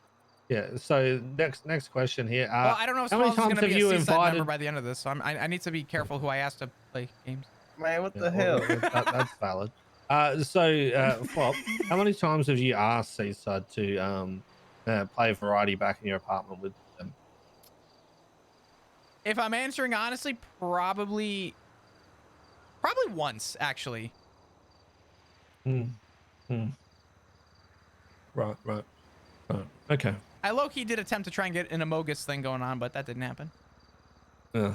Yeah. So next question here. Well, I don't know if how many Smalls is going times to have be a you Seaside member invited? by the end of this, so I need to be careful who I ask to play games. Man, what Yeah, the hell? That's valid. Flop, how many times have you asked Seaside to play a variety back in your apartment with them? If I'm answering honestly, probably once, actually. Right. Okay. I low-key did attempt to try and get an Amogus thing going on, but that didn't happen. Yeah.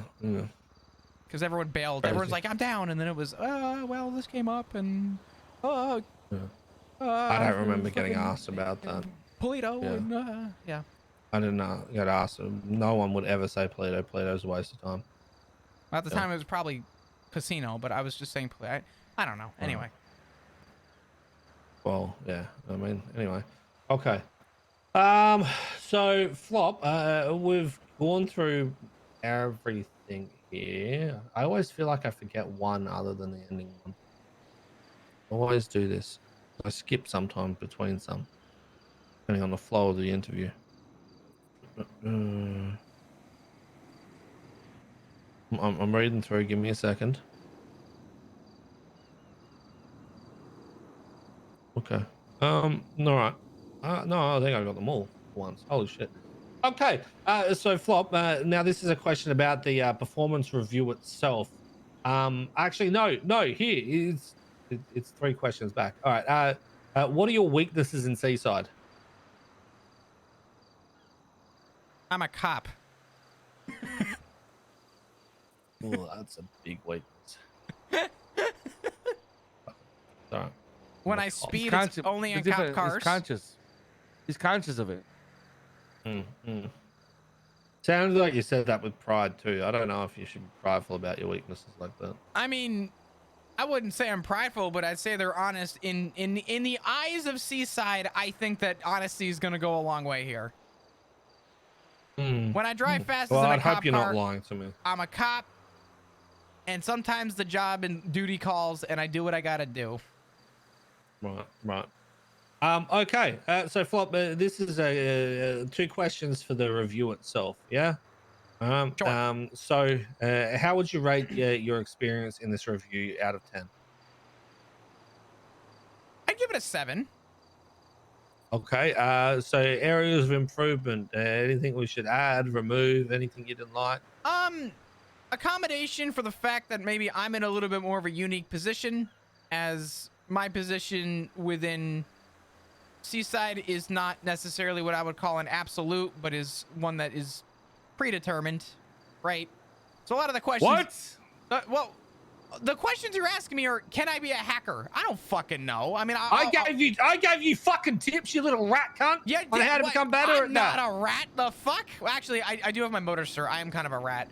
Because everyone bailed. Crazy. Everyone's like, I'm down. And then it was, well, this came up and, I don't remember getting asked about that. Polito Yeah. and, yeah. I didn't get asked. No one would ever say Play-Doh. Play-Doh's a waste of time. At the time, it was probably Casino, but I was just saying, I don't know. Anyway. Well, yeah. I mean, anyway. Okay. So Flop, we've gone through everything here. I always feel like I forget one other than the ending one. I always do this. I skip sometimes between some, depending on the flow of the interview. I'm reading through. Give me a second. Okay. All right. No, I think I got them all once. Holy shit. Okay. So Flop. Now this is a question about the performance review itself. Actually, no. Here it's 3 questions back. All right. What are your weaknesses in Seaside? I'm a cop. Oh, that's a big weakness. Sorry. When I He's speed, it's only in cop cars. He's conscious. He's conscious of it. Sounds like you said that with pride too. I don't know if you should be prideful about your weaknesses like that. I mean, I wouldn't say I'm prideful, but I'd say they're honest. In the eyes of Seaside, I think that honesty is going to go a long way here. When I drive fast Well, as in a I'd cop hope you're car, not lying to me. I'm a cop, and sometimes the job and duty calls, and I do what I got to do. Right. Okay. So Flop, this is 2 questions for the review itself. Yeah. Sure. So, how would you rate your experience in this review out of 10? I'd give it a 7. Okay. So areas of improvement. Anything we should add, remove? Anything you didn't like? Accommodation for the fact that maybe I'm in a little bit more of a unique position, as my position within Seaside is not necessarily what I would call an absolute, but is one that is predetermined, right? So a lot of the questions. What? Well, the questions you're asking me are, can I be a hacker? I don't fucking know. I mean, I gave you fucking tips, you little rat cunt. Yeah, on how to become better I'm at not that. a rat. The fuck? Well, actually, I do have my motor, sir. I am kind of a rat.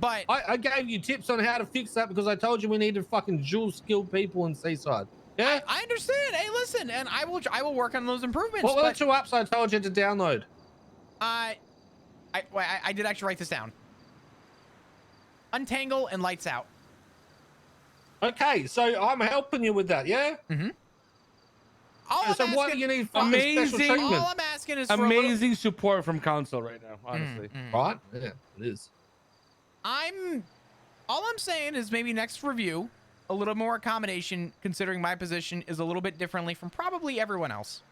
But I gave you tips on how to fix that because I told you we needed fucking dual skilled people in Seaside. Yeah, I understand. Hey, listen, and I will work on those improvements. what were the 2 apps I told you to download? I did actually write this down. Untangle and Lights Out. Okay, so I'm helping you with that, yeah? So what do you need fucking special Amazing. treatment? All I'm asking is for Amazing support from council right now, honestly. Right? Yeah, it is. All I'm saying is maybe next review, a little more accommodation, considering my position is a little bit differently from probably everyone else.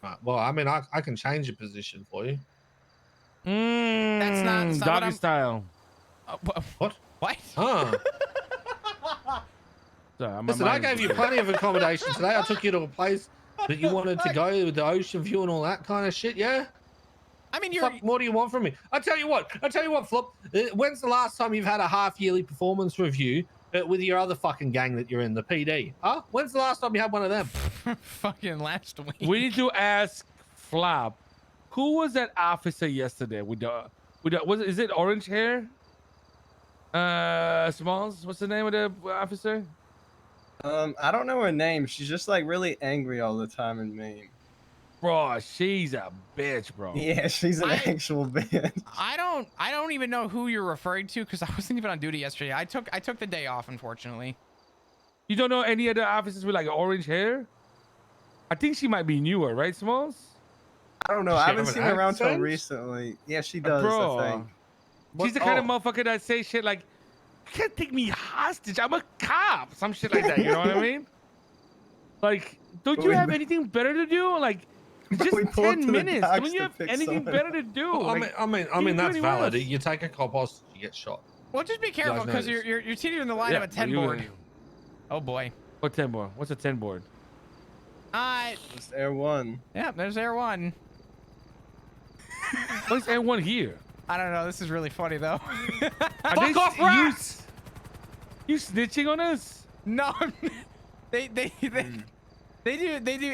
Right, well, I mean, I can change your position for you. That's not what doggy I'm- style. What? What? Huh? Sorry, Listen, I gave you plenty of accommodation today. I took you to a place that you wanted to go with the ocean view and all that kind of shit, yeah? I mean, Fuck, what do you want from me? I tell you what, Flop. When's the last time you've had a half-yearly performance review with your other fucking gang that you're in, the PD? Huh? When's the last time you had one of them? fucking last week. We need to ask Flop, who was that officer yesterday with the is it orange hair? Smalls, what's the name of the officer? I don't know her name. She's just like really angry all the time and mean. Bro, she's a bitch, bro. Yeah, she's an actual bitch. I don't even know who you're referring to because I wasn't even on duty yesterday. I took the day off, unfortunately. You don't know any other officers with like orange hair? I think she might be newer, right, Smalls? I don't know. Does I she haven't have seen an her around till accent? recently. Yeah, she does, Bro, I think. she's the kind of motherfucker that say shit like, "You can't take me hostage. I'm a cop." Some shit like that. You know what I mean? Like, don't you have anything better to do? Like, it's We just pulled to 10 the minutes. docks Don't you to have pick anything someone better to do? Well, Like, I mean, you that's do valid. worse. You take a cop hostage, you get shot. Well, just be careful guys know because this. you're teetering the line of a 10 board. Oh boy. What 10 board? What's a 10 board? Just Air One. Yeah, there's Air One. What's everyone here? I don't know. This is really funny though. Fuck off, rats! You snitching on us? No, they do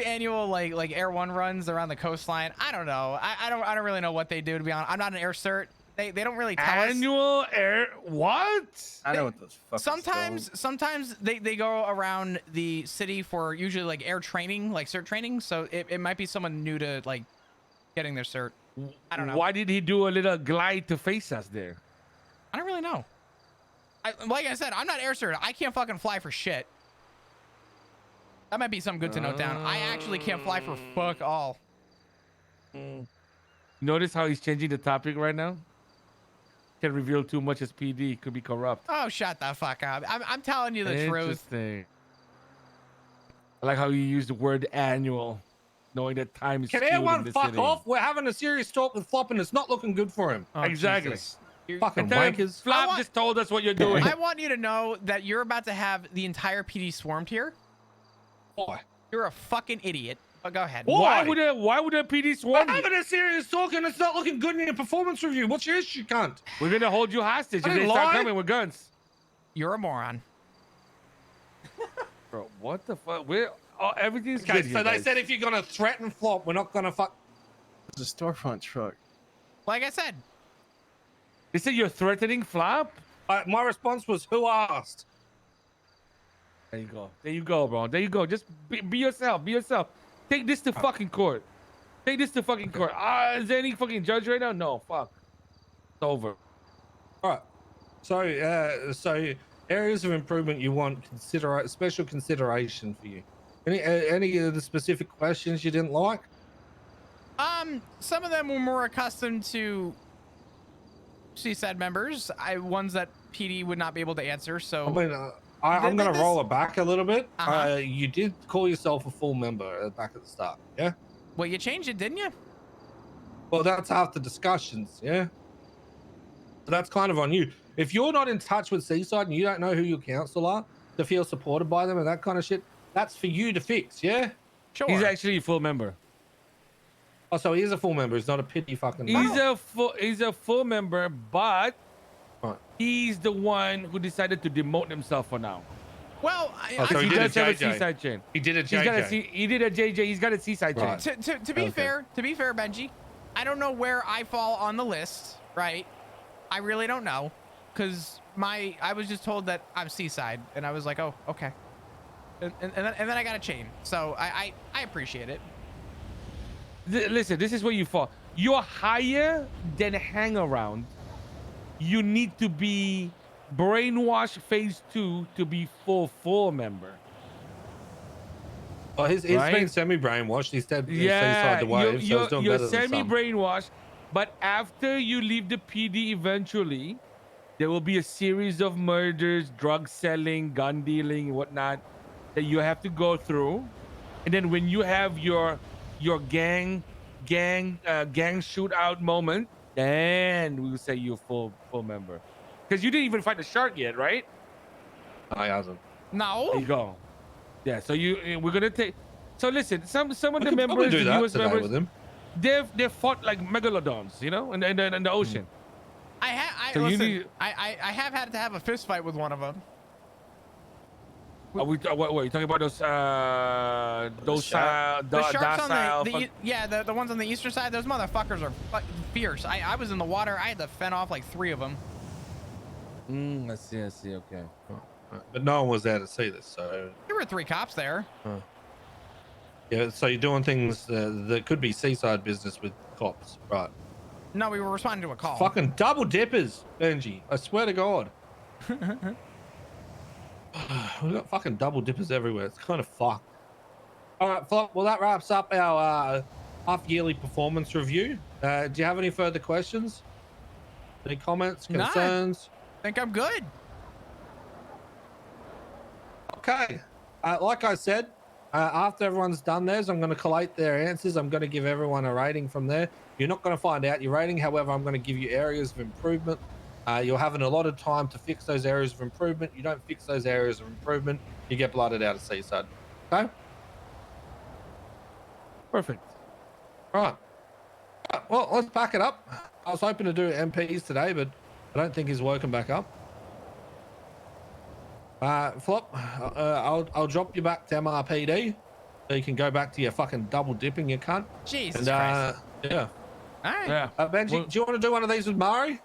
annual like Air One runs around the coastline. I don't know. I don't really know what they do, to be honest. I'm not an air cert, They don't really tell us. Annual air. What? I know what those fuckers Sometimes they go around the city for usually like air training, like cert training. So it might be someone new to like getting their cert. I don't know. Why did he do a little glide to face us there? I don't really know. Like I said, I'm not air cert. I can't fucking fly for shit. That might be something good to note down. I actually can't fly for fuck all. Notice how he's changing the topic right now? Can't reveal too much as PD. Could be corrupt. Oh, shut the fuck up. I'm telling you the truth. Interesting. I like how you use the word annual, knowing that time is Can skewed in everyone the fuck city. off? We're having a serious talk with Flop and it's not looking good for him. Oh, Exactly. Jesus. Fucking And then wankers. Flop just told us what you're doing. I want you to know that you're about to have the entire PD swarmed here. Why? You're a fucking idiot. But go ahead. Why? Why would a PD We're swarm you? having a serious talk and it's not looking good in your performance review. What's your issue, cunt? We're gonna hold you hostage I if they didn't start lie. coming with guns. You're a moron. Bro, what the fuck? Everything's Okay, good so here, they guys. said if you're gonna threaten Flop, we're not gonna fuck. It's a storefront truck. Like I said, They said you're threatening Flop? My response was, who asked? There you go. There you go, bro. There you go. Just be yourself. Be yourself. Take this to fucking court. Take this to fucking court. Is there any fucking judge right now? No. Fuck. It's over. All right. So areas of improvement you want special consideration for you. Any of the specific questions you didn't like? some of them were more accustomed to Seaside members. Ones that PD would not be able to answer. So I mean, I'm going to roll it back a little bit. Uh-huh. You did call yourself a full member back at the start, yeah? well, you changed it, didn't you? Well, that's after discussions, yeah? So that's kind of on you. If you're not in touch with Seaside and you don't know who your council are to feel supported by them and that kind of shit, that's for you to fix, yeah? Sure. He's actually a full member. Oh, so he is a full member. He's not a pity fucking He's a full member, but Right. he's the one who decided to demote himself for now. well, Oh, so He he did a does have a JJ. Seaside chain. He did a He JJ. did a JJ. He's got a Seaside Right. chain. to be fair, Benji, I don't know where I fall on the list, right? I really don't know, because I was just told that I'm Seaside, and I was like, oh, okay, and then I got a chain, so I appreciate it. Listen, this is where you fall. You're higher than hang around. You need to be brainwash phase 2 to be full member. Oh, he's Right? been semi-brainwashed. He's dead Yeah, Seaside the wave, so he's doing you're better than some. semi-brainwashed, but after you leave the PD eventually, there will be a series of murders, drug selling, gun dealing, whatnot that you have to go through. And then when you have your gang shootout moment, then we will say you're full member. Because you didn't even fight the shark yet, right? No, he hasn't. No, There you go. Yeah, so we're gonna take. So listen, some of I the could probably members, do the that US today members, with him. they've fought like megalodons, you know, in the ocean. So you listen, need- I have had to have a fist fight with one of them. Are we? What you talking about? Those shark? The sharks docile. on the ones on the eastern side, those motherfuckers are fucking fierce. I was in the water. I had to fend off like 3 of them. I see. Okay. But no one was there to see this, so There were 3 cops there. yeah. So you're doing things that could be Seaside business with cops, right? No, we were responding to a call. Fucking double dippers, Benji. I swear to God. We've got fucking double dippers everywhere. It's kind of fucked. All right, Flop. Well, that wraps up our half-yearly performance review. Do you have any further questions? Any comments, Nah. concerns? I think I'm good. Okay. Like I said, after everyone's done theirs, I'm going to collate their answers. I'm going to give everyone a rating from there. You're not going to find out your rating. However, I'm going to give you areas of improvement. You're having a lot of time to fix those areas of improvement. You don't fix those areas of improvement, you get blooded out of Seaside. Okay? Perfect. All right. Well, let's back it up. I was hoping to do MPs today, but I don't think he's woken back up. Flop, I'll drop you back to MRPD so you can go back to your fucking double dipping, you cunt. Jesus And Christ. yeah. All right. Yeah. Benji, Well- do you want to do one of these with Mari?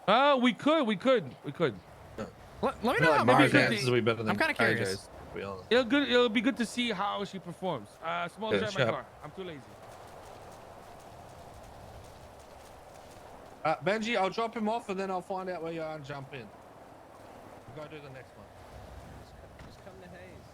We could. Let me I know feel how like maybe Mari's it could answers be. will be better than I'm kind of curious. AJ's, to be honest. It'll be good to see how she performs. Small, Yeah, drive my sure. car. I'm too lazy. Benji, I'll drop him off and then I'll find out where you are and jump in. We'll go do the next one. Just come to Hayes.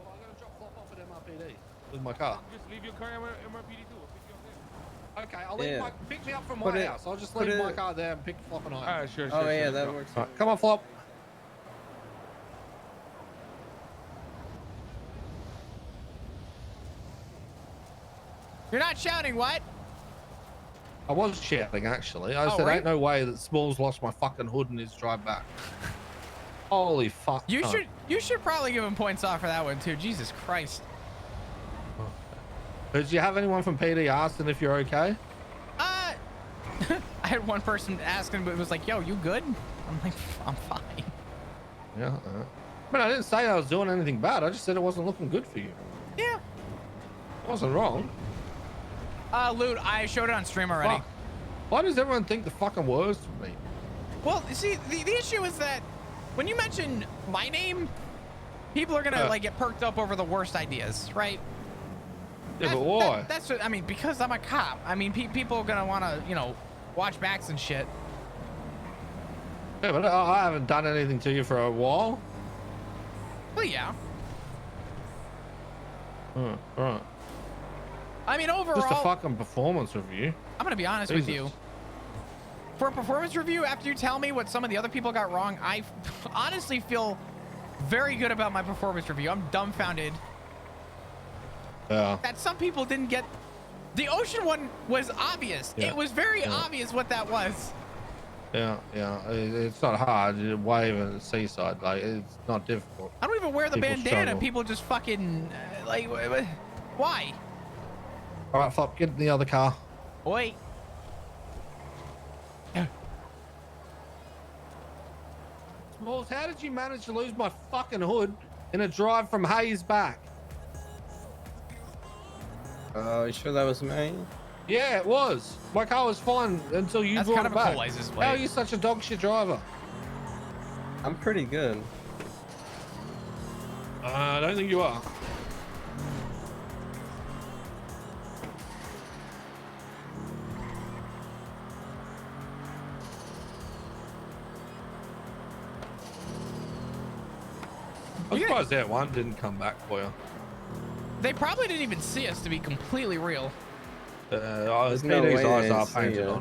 Well, I'm gonna drop Flop off at MRPD with my car. Just leave your car at MRPD too. We'll pick you up there. Okay, I'll leave Yeah. pick me up from Put my it- house. I'll just put leave my it- car there and pick Flop and I up. Alright, sure. Oh yeah, sure, that sure. works. All right, come on, Flop. You're not shouting, what? I was shouting actually. I Oh, said, right? ain't no way that Smalls lost my fucking hood in his drive back. Holy fuck. You cunt. should probably give him points off for that one too. Jesus Christ. Did you have anyone from PD asking if you're okay? I had one person asking, but it was like, "Yo, you good?" I'm like, "I'm fine." Yeah. I mean, I didn't say I was doing anything bad. I just said it wasn't looking good for you. Yeah. I wasn't wrong. Loot, I showed it on stream already. Fuck. Why does everyone think the fucking worst of me? Well, see, the issue is that when you mention my name, people are gonna like get perked up over the worst ideas, right? Yeah, but why? That's what I mean, because I'm a cop. I mean, people are gonna want to, watch backs and shit. Yeah, but I haven't done anything to you for a while. Well, yeah. Right. I mean, overall, Just a fucking performance review. I'm gonna be honest with you. For a performance review, after you tell me what some of the other people got wrong, I honestly feel very good about my performance review. I'm dumbfounded Yeah. that some people didn't get. The ocean one was obvious. Yeah. It was very obvious what that was. Yeah. It's not hard. You wave at Seaside. Like, it's not difficult. I don't even wear the People bandana. struggle. People just fucking why? All right, Flop, get in the other car. Wait. Smalls, how did you manage to lose my fucking hood in a drive from Hayes back? Oh, you sure that was me? Yeah, it was. My car was fine until you That's brought kind it of a back. cool license How plate. are you such a dog shit driver? I'm pretty good. I don't think you are. I'm You surprised that one didn't come back for you. They probably didn't even see us, to be completely real. There's no PD's way eyes they are see painted us.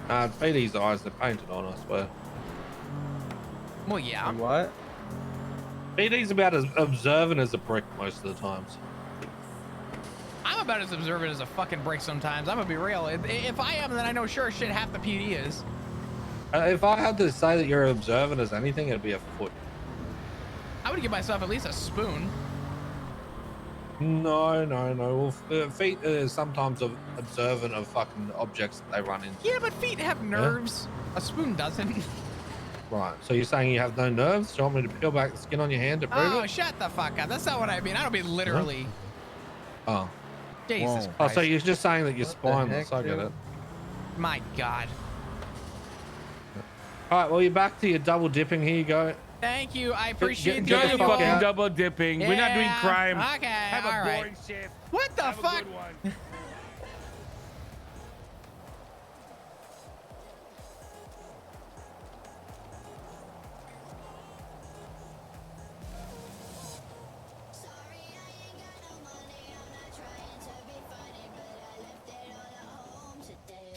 on. PD's eyes are painted on, I swear. Well, yeah. What? PD's about as observant as a brick most of the times. I'm about as observant as a fucking brick sometimes. I'm gonna be real. If I am, then I know sure as shit half the PD is. If I had to say that you're observant as anything, it'd be a foot. I would give myself at least a spoon. No. Well, feet are sometimes observant of fucking objects that they run into. Yeah, but feet have nerves. A spoon doesn't. Right. So you're saying you have no nerves? Do you want me to peel back the skin on your hand to prove Oh, it? shut the fuck up. That's not what I mean. I don't mean literally. Oh. Jesus Whoa. Oh, Christ. so you're just saying that you're What the spineless. heck, I get dude? it. My God. All right. Well, you're back to your double dipping. Here you go. Thank you. I appreciate get Enjoy the your you fuck fucking out. double dipping. We're not doing Yeah, crime. Okay, Have all a right. boring shift. What the Have a fuck? good one.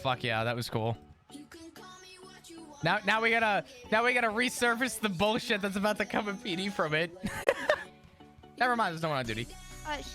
Fuck yeah, that was cool. Now we gotta resurface the bullshit that's about to come in PD from it. Never mind, there's no one on duty. She's